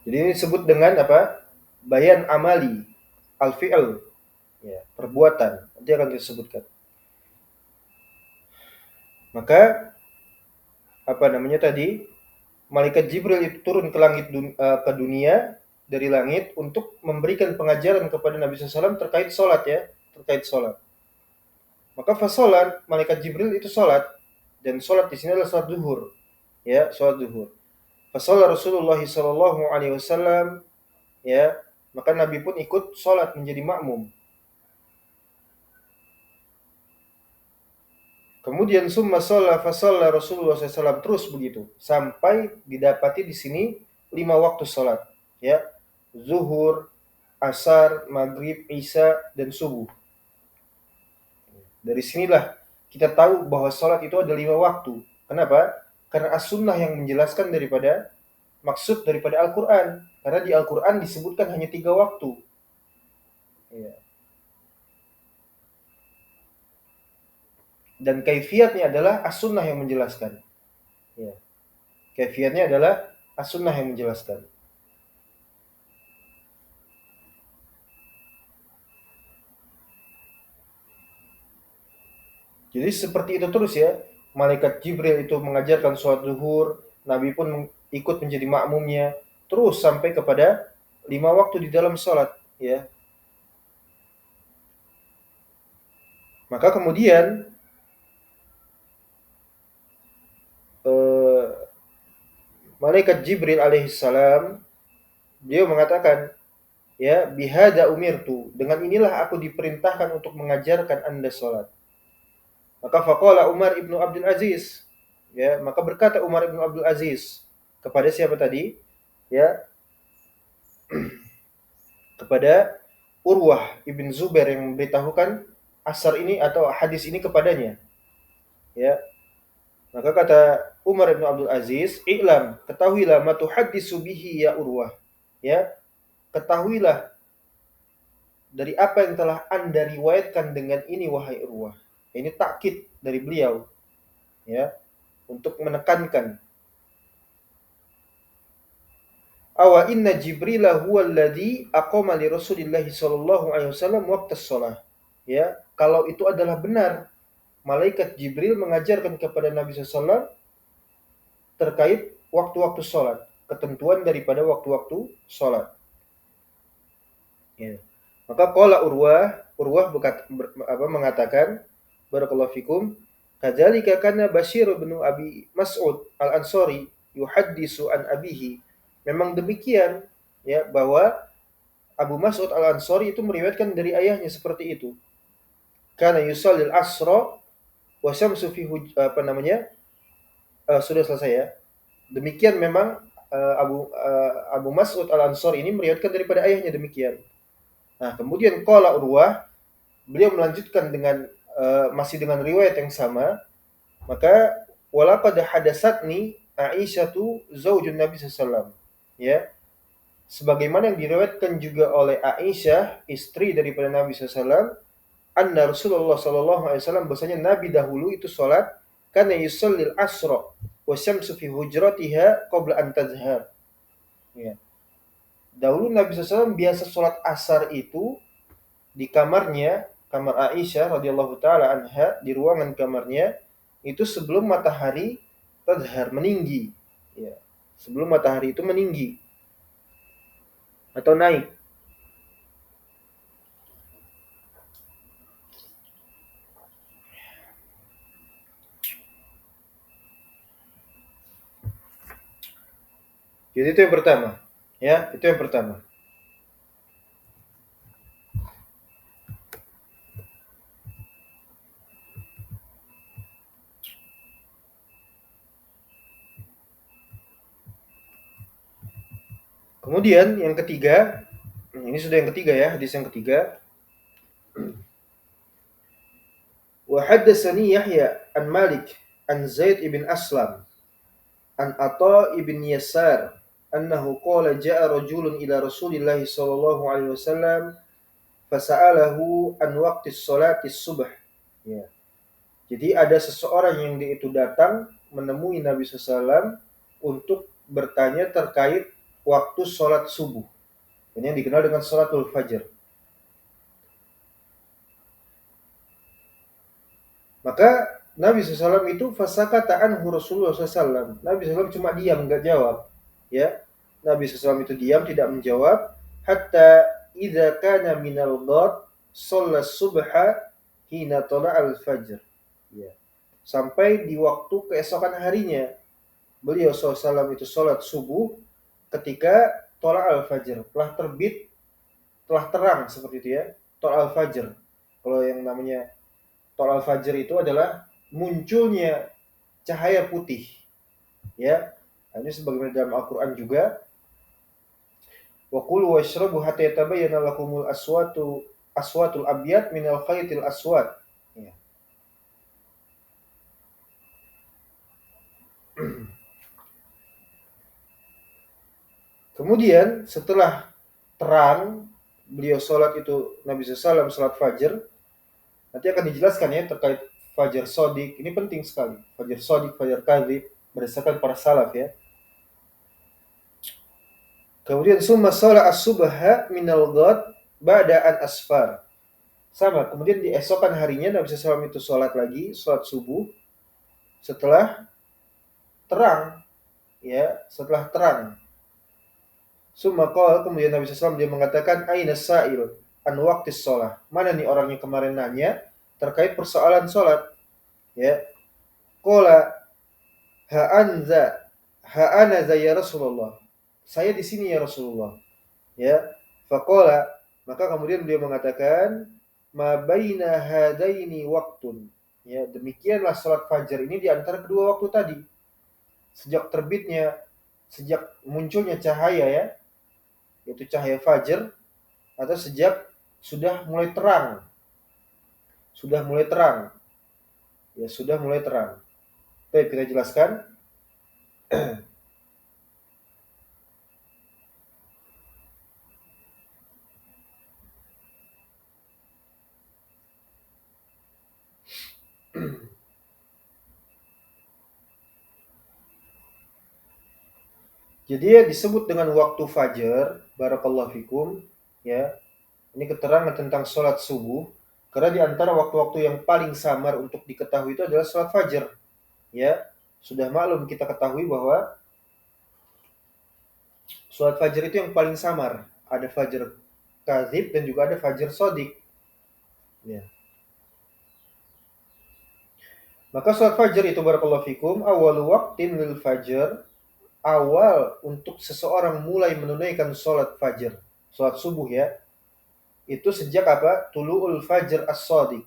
Jadi ini disebut dengan apa? Bayan amali, al-fi'l, ya, perbuatan. Nanti akan disebutkan. Maka apa namanya tadi? Malaikat Jibril itu turun ke langit ke dunia dari langit untuk memberikan pengajaran kepada Nabi SAW terkait sholat ya, terkait sholat. Maka fasolat, malaikat Jibril itu sholat, dan sholat di sini adalah sholat duhur, ya, sholat duhur. Fasolat Rasulullah Sallallahu Alaihi Wasallam, ya, maka Nabi pun ikut sholat menjadi makmum. Kemudian summa sholla fasalla Rasulullah SAW, terus begitu sampai didapati di sini 5 waktu sholat, ya, zuhur, asar, maghrib, isya, dan subuh. Dari sinilah kita tahu bahwa sholat itu ada 5 waktu. Kenapa? Karena as-sunnah yang menjelaskan daripada maksud daripada Al-Quran. Karena di Al-Quran disebutkan hanya 3 waktu. Ya. Dan kaifiatnya adalah as-sunnah yang menjelaskan. Ya. Kaifiatnya adalah as-sunnah yang menjelaskan. Jadi seperti itu terus ya. Malaikat Jibril itu mengajarkan sholat zuhur, Nabi pun ikut menjadi makmumnya, terus sampai kepada 5 waktu di dalam sholat. Ya. Maka kemudian malaikat Jibril alaihissalam, beliau mengatakan, ya, bihada umirtu, dengan inilah aku diperintahkan untuk mengajarkan Anda salat. Maka faqala Umar ibnu Abdul Aziz, ya, maka berkata Umar ibnu Abdul Aziz kepada siapa tadi? Ya, kepada Urwah ibn Zubair yang memberitahukan asar ini atau hadis ini kepadanya. Ya, maka kata Umar ibn Abdul Aziz, "I'lam, ketahuilah ma tuhaddisu bihi ya Urwah." Ya, ketahuilah dari apa yang telah Anda riwayatkan dengan ini wahai Urwah. Ini takkid dari beliau, ya, untuk menekankan, awa inna Jibril huwa alladhi aqama li Rasulillah sallallahu alaihi wasallam waqtas shalah. Ya, kalau itu adalah benar, malaikat Jibril mengajarkan kepada Nabi SAW terkait waktu-waktu sholat, ketentuan daripada waktu-waktu sholat. Ya. Maka qala Urwah mengatakan, barakallahu fikum, kadzalika kana Bashir bin Abi Mas'ud Al-Ansari yuhaddisu an abihi. Memang demikian, ya, bahwa Abu Mas'ud Al-Ansari itu meriwayatkan dari ayahnya seperti itu. Kana yusallil asra wa syamsu fi sudah selesai ya. Demikian memang Abu Mas'ud Al-Ansari ini meriwayatkan daripada ayahnya demikian. Nah, kemudian qala Urwah, beliau melanjutkan dengan masih dengan riwayat yang sama, maka walaqad hadatsatni Aisyatu zaujun Nabi sallallahu alaihi wasallam. Ya, sebagaimana yang diriwayatkan juga oleh Aisyah, istri daripada Nabi sallallahu alaihi wasallam, anna Rasulullah sallallahu alaihi wasallam, bahwasanya Nabi dahulu itu salat kana yusallil asra wa syamsu fi hujratiha qabla an tazhar. Ya. Dahulu Nabi SAW biasa sholat asar itu di kamarnya, kamar Aisyah radhiyallahu taala anha, di ruangan kamarnya itu sebelum matahari tazhar, meninggi. Ya. Sebelum matahari itu meninggi atau naik. Jadi itu yang pertama. Ya, itu yang pertama. Kemudian yang ketiga, ini sudah yang ketiga ya, hadis yang ketiga. Wa haddatsani Yahya an Malik an Zaid ibn Aslam an Atha ibn Yasar annahu qala jaa rajulun ila Rasulillah sallallahu alaihi wasallam fasa'alahu an waqtis salati subh. Ya. Jadi ada seseorang yang dia itu datang menemui Nabi SAW untuk bertanya terkait waktu sholat subuh. Ini yang dikenal dengan sholatul fajr. Maka Nabi SAW itu fasakata anhu Rasulullah SAW. Nabi SAW cuma diam, nggak jawab. Ya, Nabi SAW itu diam, tidak menjawab. Hatta idza kana minal ghad shalla subha hina tala'al fajr. Ya. Sampai di waktu keesokan harinya, beliau SAW itu sholat subuh ketika tola al-fajr, telah terbit, telah terang seperti itu ya, tola al-fajr. Kalau yang namanya tola al-fajr itu adalah munculnya cahaya putih, ya. Ini sebagaimana dalam Al-Quran juga, wa kulu washrabu hatta yatabayyana lakumul aswatul abyad minal khaytil aswad. Ya. Kemudian setelah terang, beliau sholat itu, Nabi SAW sholat fajar, nanti akan dijelaskan ya terkait fajar sodik. Ini penting sekali, fajar sodik, fajar kadhib, berdasarkan para salaf ya. Kemudian summa sholat as-subha minal ghad ba'da an asfar. Sama, kemudian di esokan harinya Nabi SAW itu sholat lagi, sholat subuh setelah terang, ya, setelah terang. Summa qala, kemudian Nabi SAW dia mengatakan, aina sa'il an waqtis sholah. Mana nih orangnya kemarin nanya terkait persoalan sholat? Ya, qala "Ha'ana za ya Rasulullah." Saya di sini ya Rasulullah. Ya. Faqala, maka kemudian beliau mengatakan, "Ma baina hadaini waktun." Ya, demikianlah salat fajar ini di antara kedua waktu tadi. Sejak terbitnya, sejak munculnya cahaya ya, yaitu cahaya fajar, atau sejak sudah mulai terang. Sudah mulai terang. Ya, sudah mulai terang. Baik, kita jelaskan. Jadi ya disebut dengan waktu fajar, barakallahu fikum, ya. Ini keterangan tentang sholat subuh, karena di antara waktu-waktu yang paling samar untuk diketahui itu adalah sholat fajar, ya. Sudah maklum kita ketahui bahwa sholat fajar itu yang paling samar. Ada fajar kadzib dan juga ada fajar sodik. Ya. Maka sholat fajar itu barakallahu fikum, awal waqtin lil fajar, awal untuk seseorang mulai menunaikan sholat fajar, sholat subuh ya, itu sejak apa? Tulu'ul fajr as-shadiq.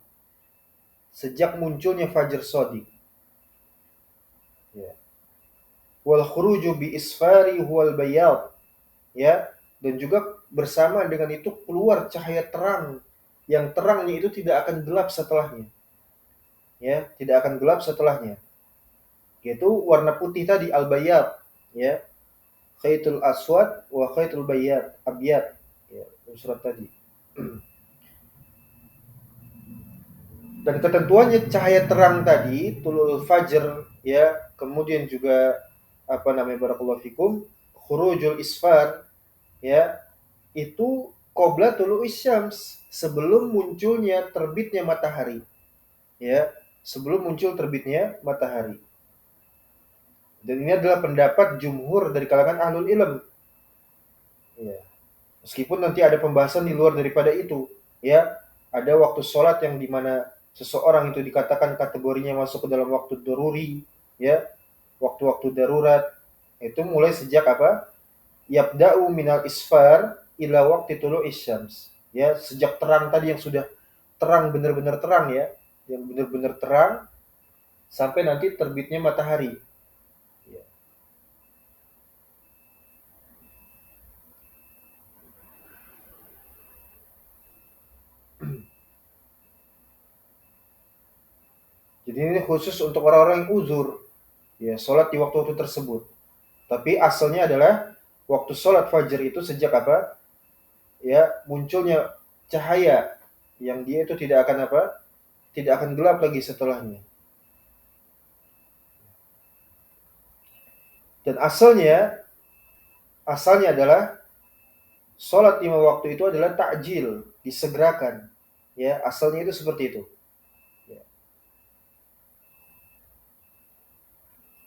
Sejak munculnya fajar shadiq. Ya. Wal khuruju bi isfari huwal bayad. Ya, dan juga bersama dengan itu keluar cahaya terang, yang terangnya itu tidak akan gelap setelahnya. Ya, tidak akan gelap setelahnya. Yaitu warna putih tadi al-bayad, ya. Khaitul aswad wa khaitul bayad, abyad. Ya, surat tadi. Dan ketentuannya cahaya terang tadi, tulul fajr, ya, kemudian juga apa namanya barakallahu fikum, khurujul isfar, ya, itu qabla tulu'is syams, sebelum munculnya terbitnya matahari, ya, sebelum muncul terbitnya matahari. Dan ini adalah pendapat jumhur dari kalangan ahlul ilm, ya. Meskipun nanti ada pembahasan di luar daripada itu, ya, ada waktu sholat yang dimana seseorang itu dikatakan kategorinya masuk ke dalam waktu daruri, ya, waktu-waktu darurat, itu mulai sejak apa? Yabda'u minal isfar ila waqti tulu'is syams. Ya, sejak terang tadi yang sudah terang benar-benar terang ya, yang benar-benar terang sampai nanti terbitnya matahari. Ya. Jadi ini khusus untuk orang-orang yang uzur, ya, sholat di waktu-waktu tersebut. Tapi asalnya adalah waktu sholat fajar itu sejak apa? Ya, munculnya cahaya yang dia itu tidak akan apa? Tidak akan gelap lagi setelahnya. Dan asalnya adalah sholat 5 waktu itu adalah takjil, disegerakan. Ya, asalnya itu seperti itu. Ya.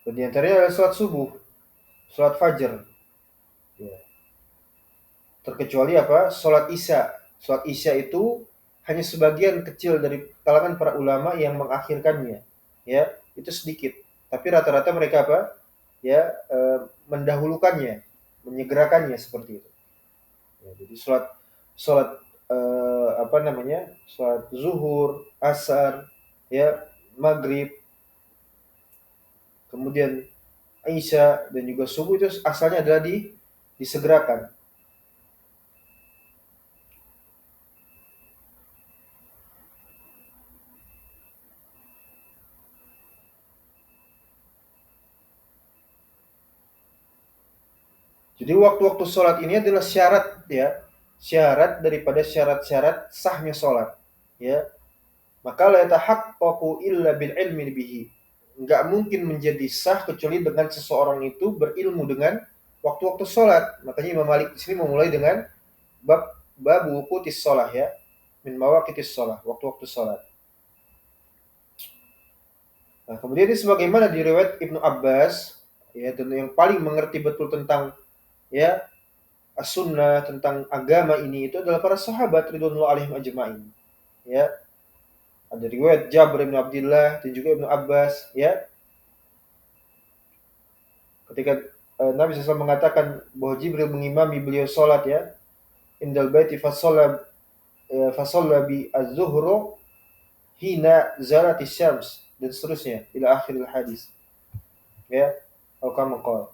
Dan di antaranya adalah sholat subuh, sholat fajar. Ya. Terkecuali apa? Sholat isya. Sholat isya itu hanya sebagian kecil dari kalangan para ulama yang mengakhirkannya. Ya, itu sedikit. Tapi rata-rata mereka apa? Ya, mendahulukannya, menyegerakannya seperti itu. Ya, jadi sholat sholat apa namanya? Sholat zuhur, asar, ya, maghrib, kemudian isya dan juga subuh itu asalnya adalah disegerakan. Jadi waktu-waktu sholat ini adalah syarat ya, syarat daripada syarat-syarat sahnya sholat. Ya, maka la yatahaqqaqu illa bil ilmi bihi. Enggak mungkin menjadi sah kecuali dengan seseorang itu berilmu dengan waktu-waktu sholat. Makanya Imam Malik di sini memulai dengan bab wuqutis sholah ya, min mawaqitis sholah, waktu-waktu sholat. Nah, kemudian ini sebagaimana di riwayat Ibnu Abbas, ya, dan yang paling mengerti betul tentang ya as-sunnah, tentang agama ini itu adalah para sahabat ridwanullah alaihim ajma'in. Ya, ada riwayat Jabir bin Abdullah dan juga Ibnu Abbas, ya. Ketika Nabi SAW mengatakan bahwa Jibril mengimami beliau sholat ya, indal baiti fasalla bi az-zuhru hina zalatis syams dan seterusnya ila akhiril hadis. Ya, atau kama qala.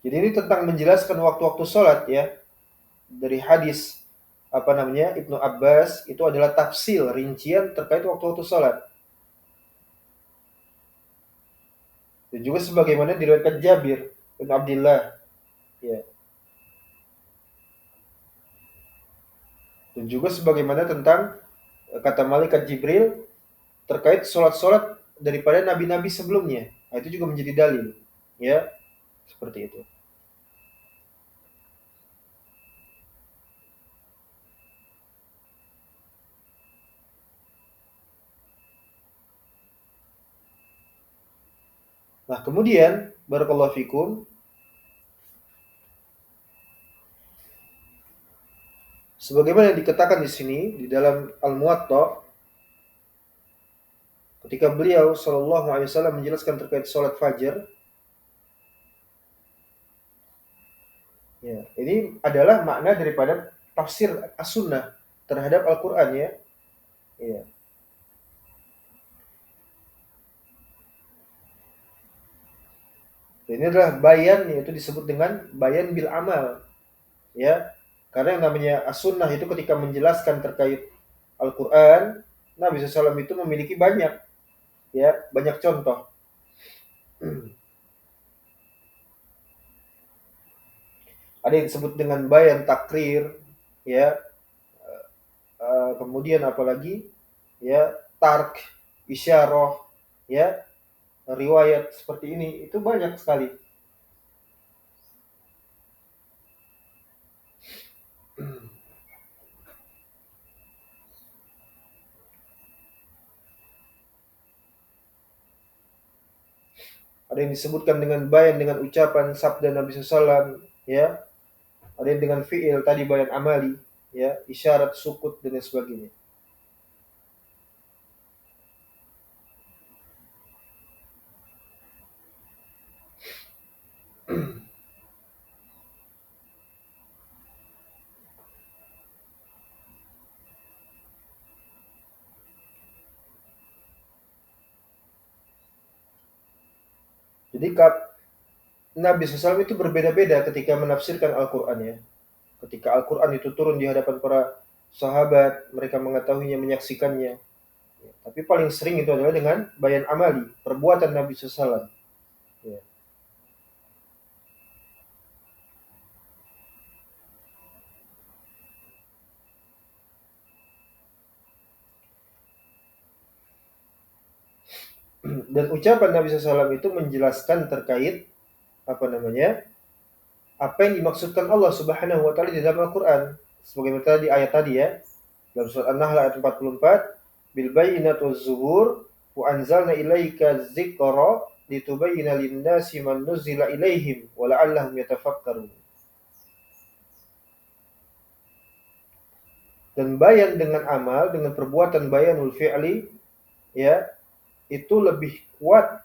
Jadi ini tentang menjelaskan waktu-waktu sholat ya. Dari hadis Ibnu Abbas itu adalah tafsil rincian terkait waktu-waktu sholat. Dan juga sebagaimana diriwayatkan Jabir bin Abdullah ya. Dan juga sebagaimana tentang kata malaikat Jibril terkait sholat-sholat daripada nabi-nabi sebelumnya. Nah, itu juga menjadi dalil ya, seperti itu. Nah, kemudian barakallahu fikum, sebagaimana dikatakan di sini di dalam Al-Muwatta ketika beliau sallallahu alaihi wasallam menjelaskan terkait salat fajar, ya, ini adalah makna daripada tafsir as-sunnah terhadap Al-Qur'an ya. Ya. Ini adalah bayan, yaitu disebut dengan bayan bil amal ya. Karena yang namanya as-sunnah itu ketika menjelaskan terkait Al-Qur'an, Nabi SAW itu memiliki banyak ya, banyak contoh. Ada yang disebut dengan bayan takrir ya, kemudian apalagi ya, tark, isyarah ya, riwayat seperti ini itu banyak sekali. Ada yang disebutkan dengan bayan dengan ucapan sabda Nabi SAW ya, ada yang dengan fiil tadi bayan amali ya, isyarat, sukut dan lain sebagainya. Jadi Nabi SAW itu berbeda-beda ketika menafsirkan Al-Quran ya. Ketika Al-Quran itu turun di hadapan para sahabat, mereka mengetahuinya, menyaksikannya. Ya, tapi paling sering itu adalah dengan bayan amali, perbuatan Nabi SAW. Ya. Dan ucapan Nabi SAW itu menjelaskan terkait apa yang dimaksudkan Allah Subhanahu wa taala di dalam Al-Qur'an. Sebagaimana tadi ayat tadi ya, dalam surat An-Nahl ayat 44, bil bayyinati waz zubur wa anzalna ilaika dzikra litubayyana lin-nasi man nuzila ilaihim wa la'allahum yatafakkarun. Dan bayan dengan amal, dengan perbuatan bayanul fi'li ya, itu lebih kuat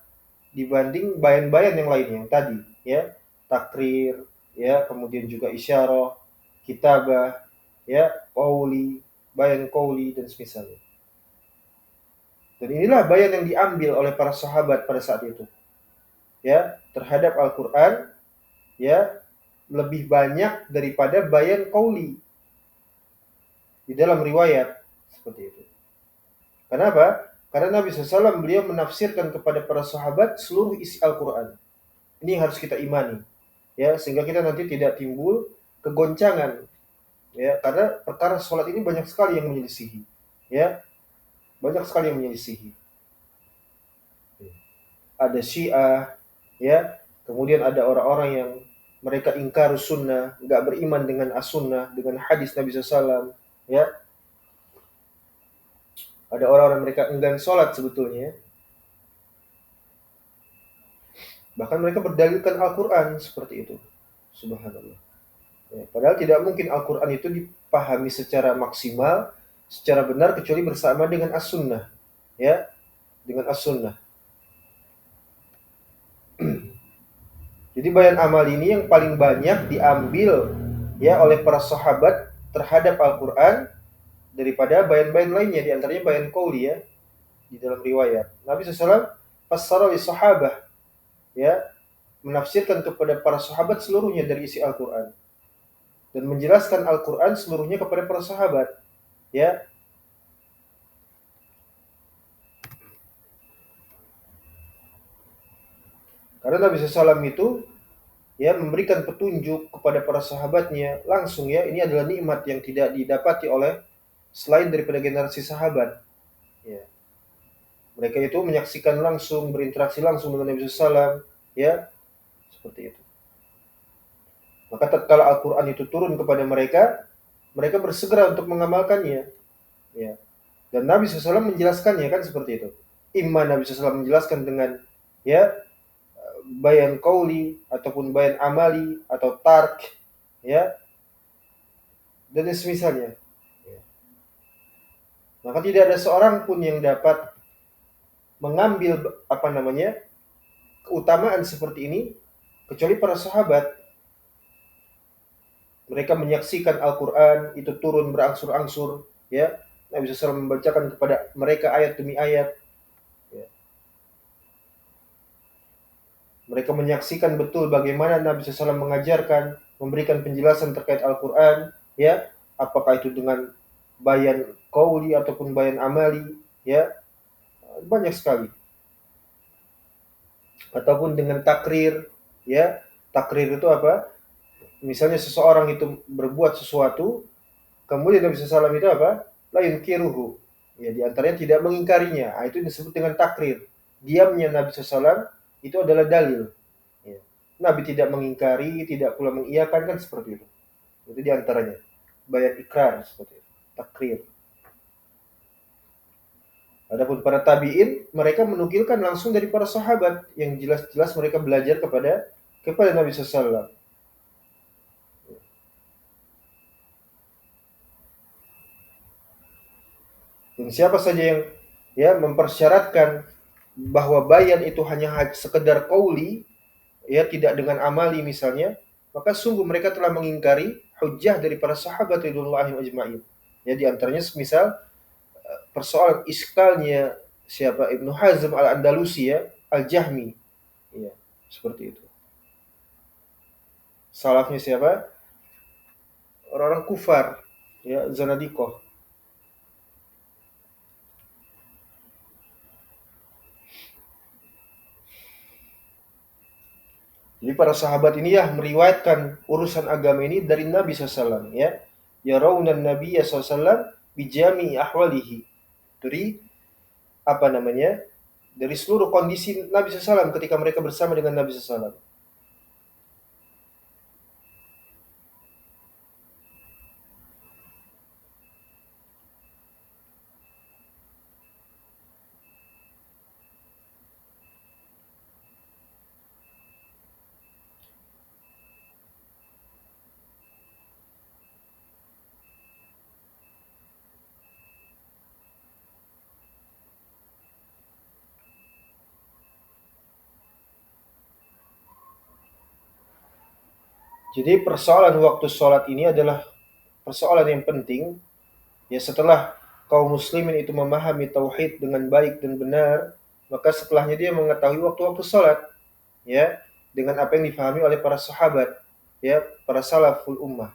dibanding bayan-bayan yang lainnya yang tadi ya, takrir ya, kemudian juga isyarah, kitabah ya, qauli, bayan qauli dan semisalnya. Dan inilah bayan yang diambil oleh para sahabat pada saat itu ya, terhadap Al-Qur'an ya, lebih banyak daripada bayan qauli di dalam riwayat seperti itu. Kenapa? Karena Nabi SAW beliau menafsirkan kepada para sahabat seluruh isi Al-Quran. Ini harus kita imani, ya, sehingga kita nanti tidak timbul kegoncangan, ya, karena perkara sholat ini banyak sekali yang menyelisihi, ya, banyak sekali yang menyelisihi. Ada Syiah, ya, kemudian ada orang-orang yang mereka ingkar sunnah, nggak beriman dengan as-sunnah, dengan hadis Nabi SAW, ya. Ada orang-orang mereka enggan sholat sebetulnya, bahkan mereka berdalilkan Al-Quran seperti itu. Subhanallah. Ya, padahal tidak mungkin Al-Quran itu dipahami secara maksimal, secara benar kecuali bersama dengan as-sunnah. Ya, dengan as-sunnah. Jadi bayan amal ini yang paling banyak diambil ya oleh para sahabat terhadap Al-Qur'an daripada bayan-bayan lainnya, di antaranya bayan qauli ya di dalam riwayat. Nabi SAW fassara li sahabah ya, menafsirkan kepada para sahabat seluruhnya dari isi Al-Qur'an dan menjelaskan Al-Qur'an seluruhnya kepada para sahabat ya. Karena Nabi SAW itu ya memberikan petunjuk kepada para sahabatnya langsung ya, ini adalah nikmat yang tidak didapati oleh selain daripada generasi sahabat ya. Mereka itu menyaksikan langsung, berinteraksi langsung dengan Nabi SAW ya, seperti itu. Maka tatkala Al-Quran itu turun kepada mereka, mereka bersegera untuk mengamalkannya ya. Dan Nabi SAW menjelaskannya kan seperti itu. Imma Nabi SAW menjelaskan dengan ya bayan qauli ataupun bayan amali atau tark ya, dan semisalnya ya. Maka tidak ada seorang pun yang dapat mengambil keutamaan seperti ini kecuali para sahabat. Mereka menyaksikan Al-Quran itu turun berangsur-angsur ya, Nabi SAW membacakan kepada mereka ayat demi ayat ya. Mereka menyaksikan betul bagaimana Nabi SAW mengajarkan, memberikan penjelasan terkait Al-Quran ya, apakah itu dengan bayan qauli ataupun bayan amali ya, banyak sekali. Ataupun dengan takrir ya. Takrir itu apa? Misalnya seseorang itu berbuat sesuatu, kemudian Nabi SAW itu apa? La yunkiruhu. Ya, di antaranya tidak mengingkarinya. Nah, itu disebut dengan takrir. Diamnya Nabi SAW itu adalah dalil. Ya. Nabi tidak mengingkari, tidak pula mengiyakan, kan seperti itu. Itu di antaranya. Bayan ikrar seperti itu. Takrir. Adapun para tabi'in, mereka menukilkan langsung dari para sahabat yang jelas-jelas mereka belajar kepada Nabi SAW. Dan siapa saja yang ya mempersyaratkan bahwa bayan itu hanya sekedar qauli ya, tidak dengan amali misalnya, maka sungguh mereka telah mengingkari hujjah dari para sahabat ridwanullahi ajma'in. Ya, di antaranya semisal persoalan iskalnya siapa Ibnu Hazm al-Andalusi ya, Al-Jahmi. Ya, seperti itu. Salafnya siapa? Orang-orang kufar, ya, Zanadiqah. Jadi para sahabat ini ya meriwayatkan urusan agama ini dari Nabi SAW ya. Ya raunan Nabi SAW bijami ahwalihi. Dari dari seluruh kondisi Nabi SAW ketika mereka bersama dengan Nabi SAW. Jadi persoalan waktu sholat ini adalah persoalan yang penting. Ya, setelah kaum muslimin itu memahami tauhid dengan baik dan benar, maka setelahnya dia mengetahui waktu-waktu sholat ya, dengan apa yang difahami oleh para sahabat ya, para salaful ummah.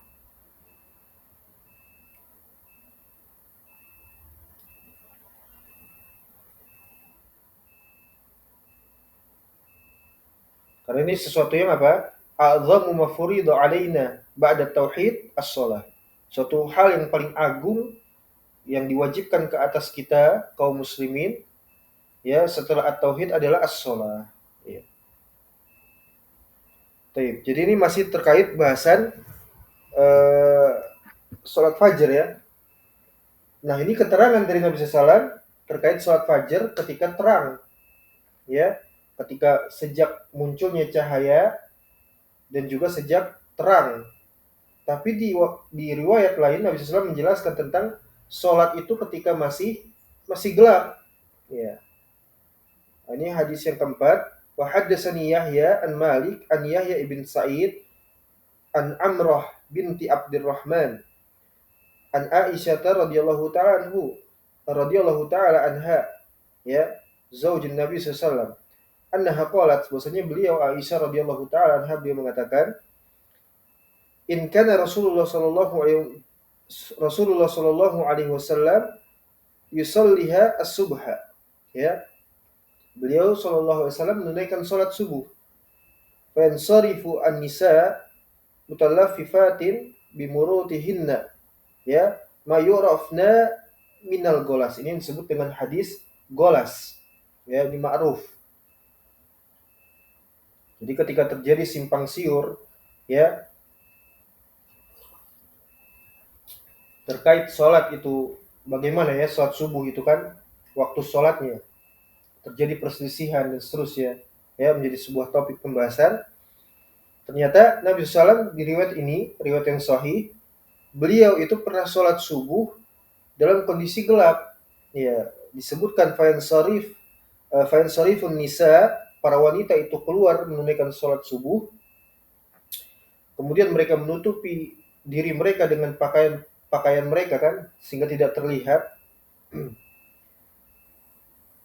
Karena ini sesuatu yang apa? A'zamu ma furida alaina ba'da tauhid as-shalah. Suatu hal yang paling agung yang diwajibkan ke atas kita kaum muslimin ya setelah at-tauhid adalah as-shalah. Ya. Taib. Jadi ini masih terkait bahasan eh, sholat fajar ya. Nah, ini keterangan dari Nabi SAW terkait sholat fajar ketika terang ya, ketika sejak munculnya cahaya dan juga sejak terang. Tapi di riwayat lain Nabi SAW menjelaskan tentang sholat itu ketika masih gelap. Ya. Ini hadis yang keempat. Wa haddatsani Yahya an Malik an Yahya ibn Sa'id an Amrah binti Abdurrahman an Aisyah radhiyallahu taala anha, ya, zaujin Nabi sallallahu alaihi wasallam, annaha qalat, bahwasanya beliau Aisyah radhiyallahu taala anha, beliau mengatakan, in kana Rasulullah sallallahu alaihi wasallam yusalliha as-subha, ya, beliau sallallahu alaihi wasallam menunaikan salat subuh, fa yansarifu an-nisa mutallaffifatin bimurutihinna, ya, ma yurafna minal golas. Ini disebut dengan hadis golas, ya, ini ma'ruf. Jadi ketika terjadi simpang siur, ya, terkait sholat itu, bagaimana ya sholat subuh itu kan waktu sholatnya, terjadi perselisihan dan seterusnya, ya, menjadi sebuah topik pembahasan. Ternyata Nabi SAW di riwayat ini, riwayat yang sahih, beliau itu pernah sholat subuh dalam kondisi gelap, ya, disebutkan fayan sarifun nisa, para wanita itu keluar menunaikan sholat subuh, kemudian mereka menutupi diri mereka dengan pakaian mereka kan, sehingga tidak terlihat.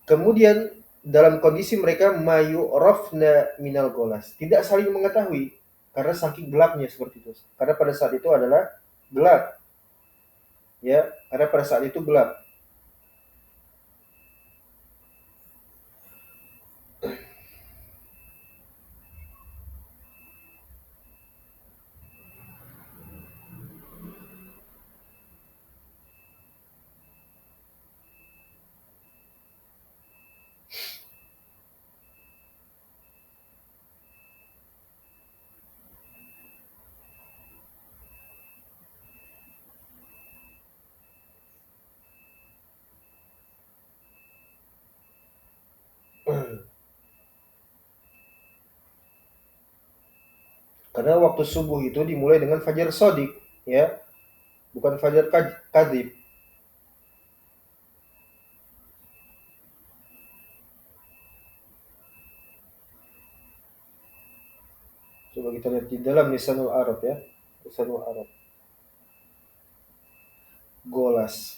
Kemudian dalam kondisi mereka mayu rafna minal golas, tidak saling mengetahui karena saking gelapnya seperti itu. Karena pada saat itu adalah gelap, ya, karena pada saat itu gelap. Karena waktu subuh itu dimulai dengan fajar sodik, ya, bukan fajar kadib. Coba kita lihat di dalam Lisanul Arab, ya, Lisanul Arab, golas.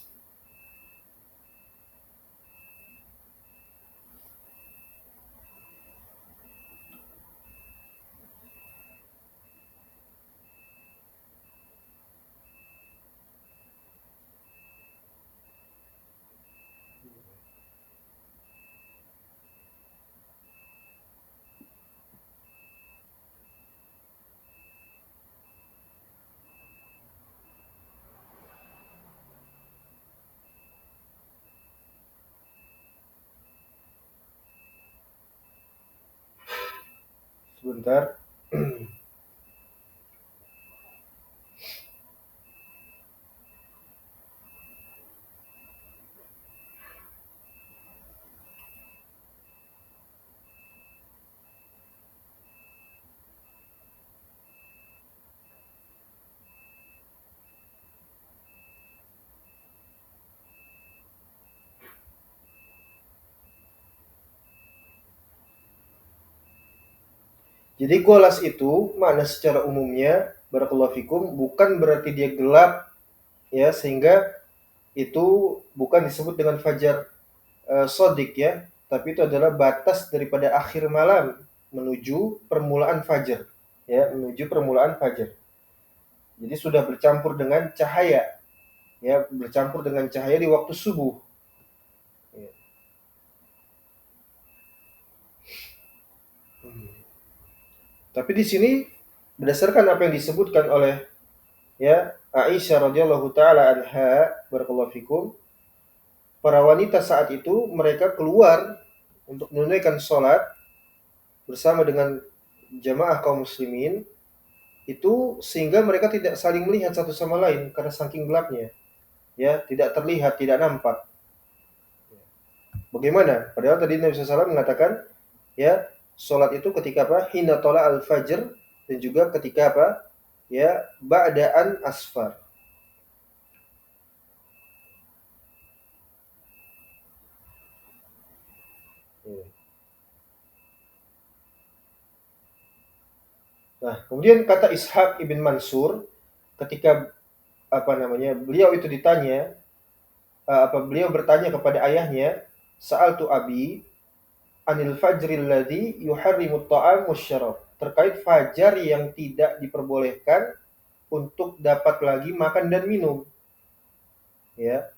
Sebentar. Jadi golas itu makna secara umumnya, barakallahu fikum, bukan berarti dia gelap, ya, sehingga itu bukan disebut dengan fajar sodik, ya, tapi itu adalah batas daripada akhir malam menuju permulaan fajar, ya, menuju permulaan fajar. Jadi sudah bercampur dengan cahaya, ya, bercampur dengan cahaya di waktu subuh, ya. Tapi di sini berdasarkan apa yang disebutkan oleh, ya, Aisyah radhiyallahu taala anha, barakallahu fikum, para wanita saat itu mereka keluar untuk menunaikan sholat bersama dengan jamaah kaum muslimin itu, sehingga mereka tidak saling melihat satu sama lain karena saking gelapnya, ya, tidak terlihat, tidak nampak. Bagaimana? Padahal tadi Nabi SAW mengatakan, ya, sholat itu ketika apa? Hina tola al fajr, dan juga ketika apa? Ya, ba'daan asfar. Ya. Nah, kemudian kata Ishaq ibn Mansur ketika beliau itu ditanya, beliau bertanya kepada ayahnya, sa'altu abi anil fajril ladzi yuharrimu ta'am wasyarab, terkait fajar yang tidak diperbolehkan untuk dapat lagi makan dan minum. Ya,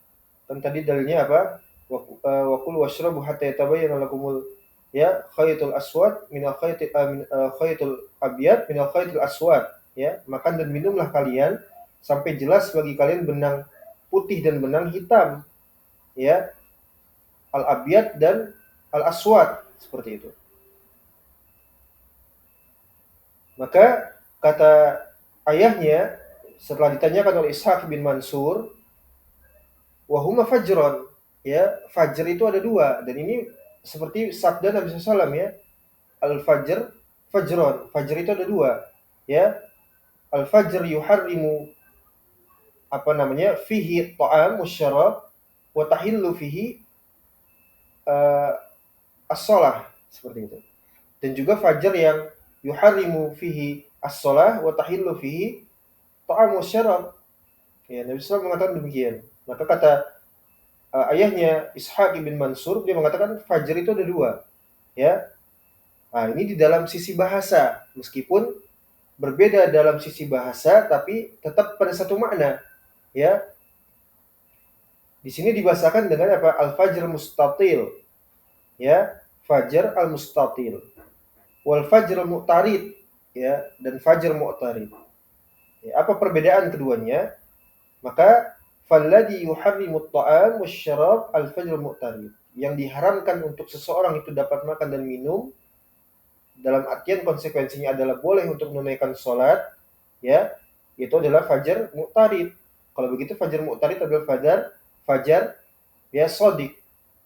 kan tadi dalilnya apa? Wa kulu washrabu hatta yatabayyana lakumul ya khaytul aswad minal khaytul abyad minal khaytul aswad, ya. Makan dan minumlah kalian sampai jelas bagi kalian benang putih dan benang hitam, ya, al abyad dan al aswad, seperti itu. Maka kata ayahnya setelah ditanyakan oleh Ishaq bin Mansur, wahuma fajron, ya, fajr itu ada dua, dan ini seperti sabda Nabi SAW, ya, al fajr fajron, fajr itu ada dua, ya, al fajr yuharrimu fihi ta'am wasyarab wa tahillu fihi uh, as-shalah, seperti itu. Dan juga fajar yang yuharrimu fihi as-shalah wa tahillu fihi ta'am wasyarab, ya, Nabi SAW mengatakan demikian. Maka kata ayahnya Ishaq bin Mansur, dia mengatakan fajar itu ada dua, ya. Nah, ini di dalam sisi bahasa, meskipun berbeda dalam sisi bahasa, tapi tetap pada satu makna, ya. Di sini dibahasakan dengan apa? Al-fajr mustatil, ya, fajar al-mustatil. Wal fajr mu'tarid, ya, dan fajar mu'tarid. Ya, apa perbedaan keduanya? Maka falladhi yuharrimu at-ta'am wasyarab al-fajr mu'tarid. Yang diharamkan untuk seseorang itu dapat makan dan minum, dalam artian konsekuensinya adalah boleh untuk menunaikan sholat, ya, itu adalah fajar mu'tarid. Kalau begitu fajar mu'tarid adalah fajar ya sodik,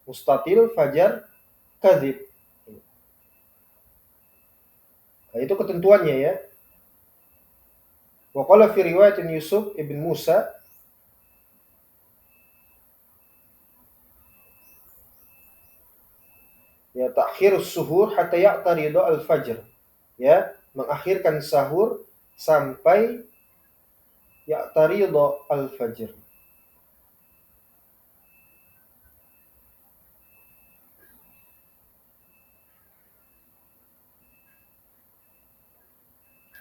mustatil fajar kadzib. Nah, itu ketentuannya, ya. Wa qala fi riwayatin Yusuf ibn Musa, ya, ta'khirus suhur hatta ya'tarida al-fajr, ya, mengakhirkan sahur sampai ya'tarida al-fajr.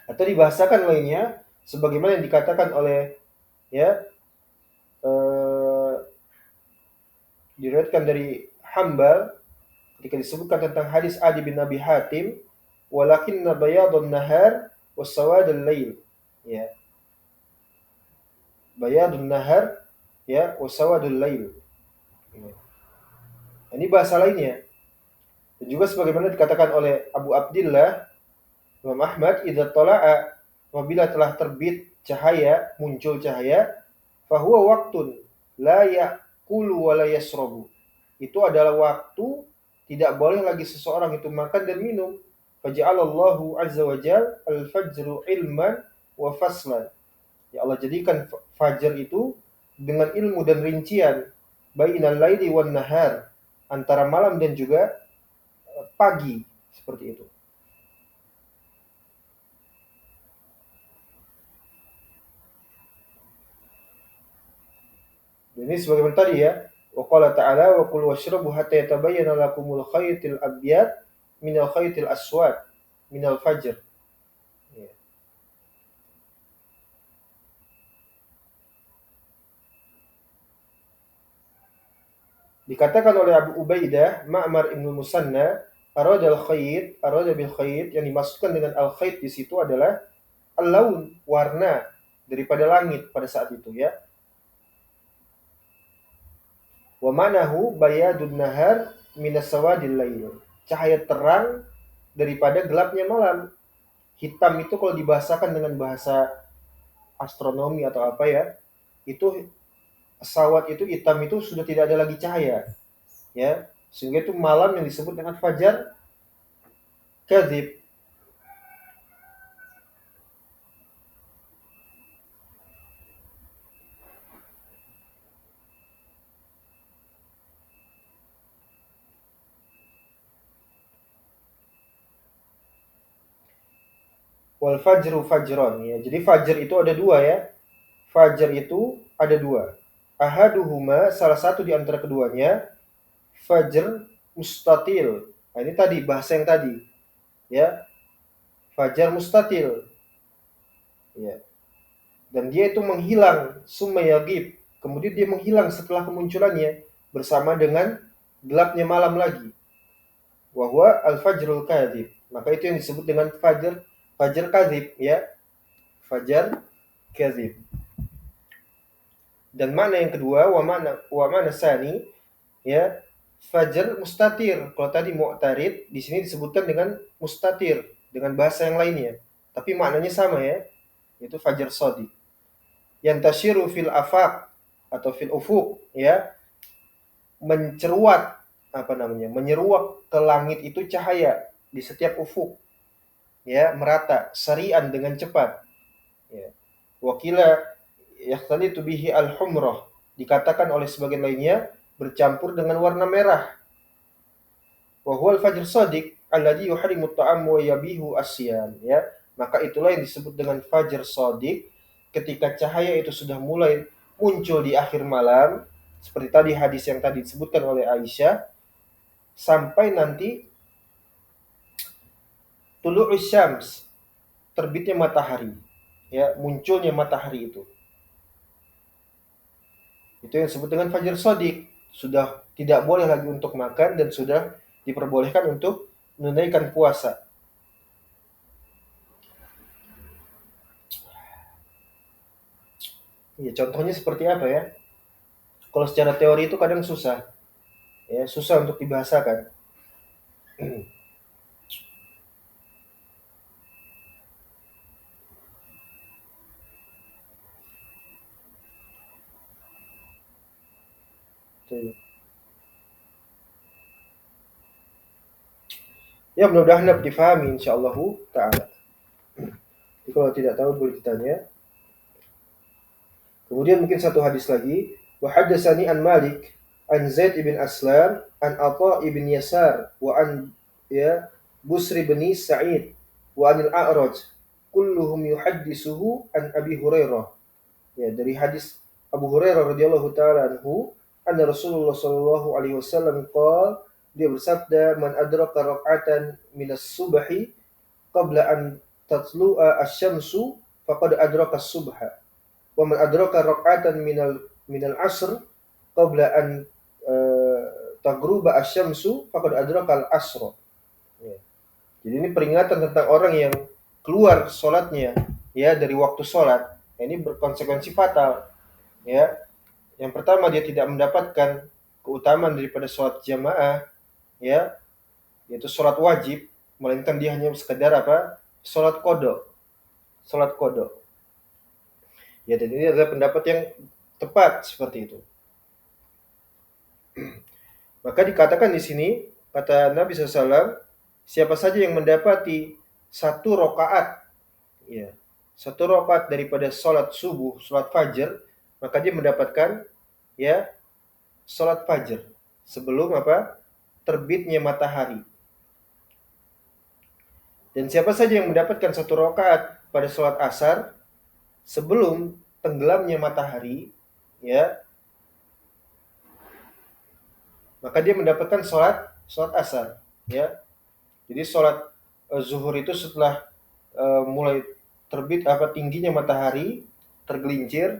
Atau dibahasakan lainnya sebagaimana yang dikatakan oleh, ya, diriwayatkan dari Hambal ketika disebutkan tentang hadis Adi bin Abi Hatim, walakinna bayadun nahar wasawadul lail, ya, bayadun nahar, ya, wasawadul lail, ya. Ini bahasa lainnya. Dan juga sebagaimana dikatakan oleh Abu Abdillah Imam Ahmad, idza tala'a, apabila telah terbit cahaya, muncul cahaya, fahuwa waktun la ya'kulu wa la yasrabu. Itu adalah waktu tidak boleh lagi seseorang itu makan dan minum. Faja'alallahu azza wa jal al-fajru ilman wa faslan. Ya, Allah jadikan fajar itu dengan ilmu dan rincian, bainal laili wan nahar, antara malam dan juga pagi, seperti itu. Ini sebagaimana tadi, ya. Wa qala ta'ala wa kulu washrabu hatta yatabayyana lakumul khaytul abyad minal khaytil aswad minal fajr. Ya. Dikatakan oleh Abu Ubaidah Ma'mar ibn Musanna, arada bil khayt, yang dimaksudkan dengan al khayt di situ adalah al-laun, warna daripada langit pada saat itu, ya. Wa manahu bayadun nahar minas sawadil lail, cahaya terang daripada gelapnya malam. Hitam itu kalau dibahasakan dengan bahasa astronomi atau apa, ya, itu sawat itu hitam itu sudah tidak ada lagi cahaya, ya, sehingga itu malam yang disebut dengan fajar kadzib. wal fajru fajron ya. Jadi fajr itu ada dua ya. Fajar itu ada dua. Ahaduhuma, salah satu di antara keduanya, fajr mustatil. Nah, ini tadi bahasa yang tadi, ya. Fajar mustatil, ya. Dan dia itu menghilang, summa yagib. Kemudian dia menghilang setelah kemunculannya bersama dengan gelapnya malam lagi. Wahwa al-fajrul kadhib. Maka itu yang disebut dengan fajar kadhib, ya. Fajar kadhib. Dan mana yang kedua, wa mana sani, ya, fajar mustatir. Kalau tadi mu'tarid, di sini disebutkan dengan mustatir dengan bahasa yang lainnya, tapi maknanya sama ya, yaitu fajar shadiq. Yantashiru fil afaq atau fil ufuq, ya, menceruat, menyeruak ke langit itu cahaya di setiap ufuk, ya, merata sarian dengan cepat, ya. Wakila yakhtalitu bihi al-humrah, dikatakan oleh sebagian lainnya bercampur dengan warna merah. Wa huwal fajr shadiq alladhi yuharrimu at-ta'am wa yabihu as-siyam, ya. Maka itulah yang disebut dengan fajar shadiq, ketika cahaya itu sudah mulai muncul di akhir malam, seperti tadi hadis yang tadi disebutkan oleh Aisyah, sampai nanti tulu'us syams, terbitnya matahari, ya, munculnya matahari itu. Itu yang disebut dengan fajar shadiq. Sudah tidak boleh lagi untuk makan dan sudah diperbolehkan untuk menunaikan puasa. Ya, contohnya seperti apa ya? Kalau secara teori itu kadang susah, ya, susah untuk dibahasakan. Ya, mudah-mudahan dapat difahami insyaallah taala. Jadi kalau tidak tahu boleh ditanya. Kemudian mungkin satu hadis lagi, wa haddatsani an Malik an Zaid ibn Aslam an Atha ibn Yasar wa an, ya, Busri bin Sa'id wa anil A'raj kulluhum yuhaddisuhu an Abi Hurairah. Ya, dari hadis Abu Hurairah radhiyallahu taala anhu, anna Rasulullah sallallahu alaihi wasallam qala, dia bersabda, man adraka rak'atan minas subhi qabla an tatlu'a asy-syamsu faqad adraka as-subha. Wa man adraka rak'atan minal asr qabla an taghruba asy-syamsu faqad adraka al-asra. Ya. Jadi ini peringatan tentang orang yang keluar salatnya, ya, dari waktu salat. Ini berkonsekuensi fatal, ya. Yang pertama, dia tidak mendapatkan keutamaan daripada salat jamaah, ya, yaitu salat wajib, melainkan dia hanya sekedar salat qada. Salat qada. Ya, dan ini adalah pendapat yang tepat seperti itu. Maka dikatakan di sini, kata Nabi SAW, siapa saja yang mendapati satu rakaat, ya, satu rakaat daripada sholat subuh, sholat fajar, maka dia mendapatkan, ya, sholat fajar sebelum terbitnya matahari. Dan siapa saja yang mendapatkan satu rakaat pada sholat asar sebelum tenggelamnya matahari, ya, maka dia mendapatkan sholat asar, ya. Jadi sholat zuhur itu setelah mulai terbit tingginya matahari, tergelincir,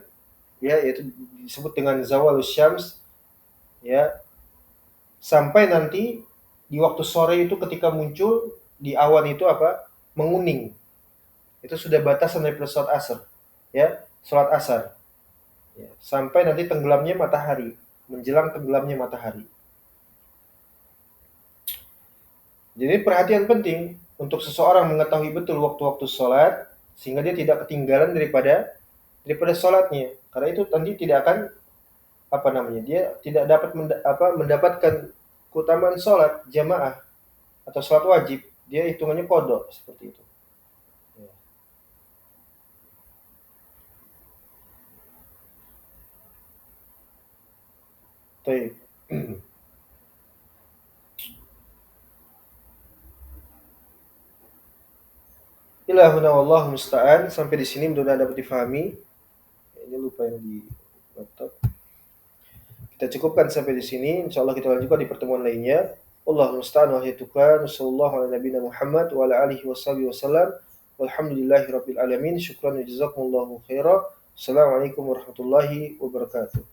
ya, yaitu disebut dengan zawalus syams, ya, sampai nanti di waktu sore itu ketika muncul di awan itu menguning. Itu sudah batasan dari sholat asar, ya, sholat asar, ya, sampai nanti tenggelamnya matahari, menjelang tenggelamnya matahari. Jadi perhatian penting untuk seseorang mengetahui betul waktu-waktu sholat sehingga dia tidak ketinggalan daripada sholatnya. Karena itu nanti tidak akan dia tidak dapat mendapatkan keutamaan sholat jamaah atau sholat wajib. Dia hitungannya qada seperti itu. Ya. Baik. Ilahuna wallahu musta'an. Sampai di sini mudah-mudahan dapat difahami. Ini lupa yang di laptop. Kita cukupkan sampai di sini. Insyaallah kita lanjutkan di pertemuan lainnya. Wallahu musta'an wa hitukan. Wassallallahu ala nabiyina Muhammad wa ala alihi wasallam. Walhamdulillahirabbil alamin. Syukran wa jazakumullahu khairan. Assalamualaikum warahmatullahi wabarakatuh.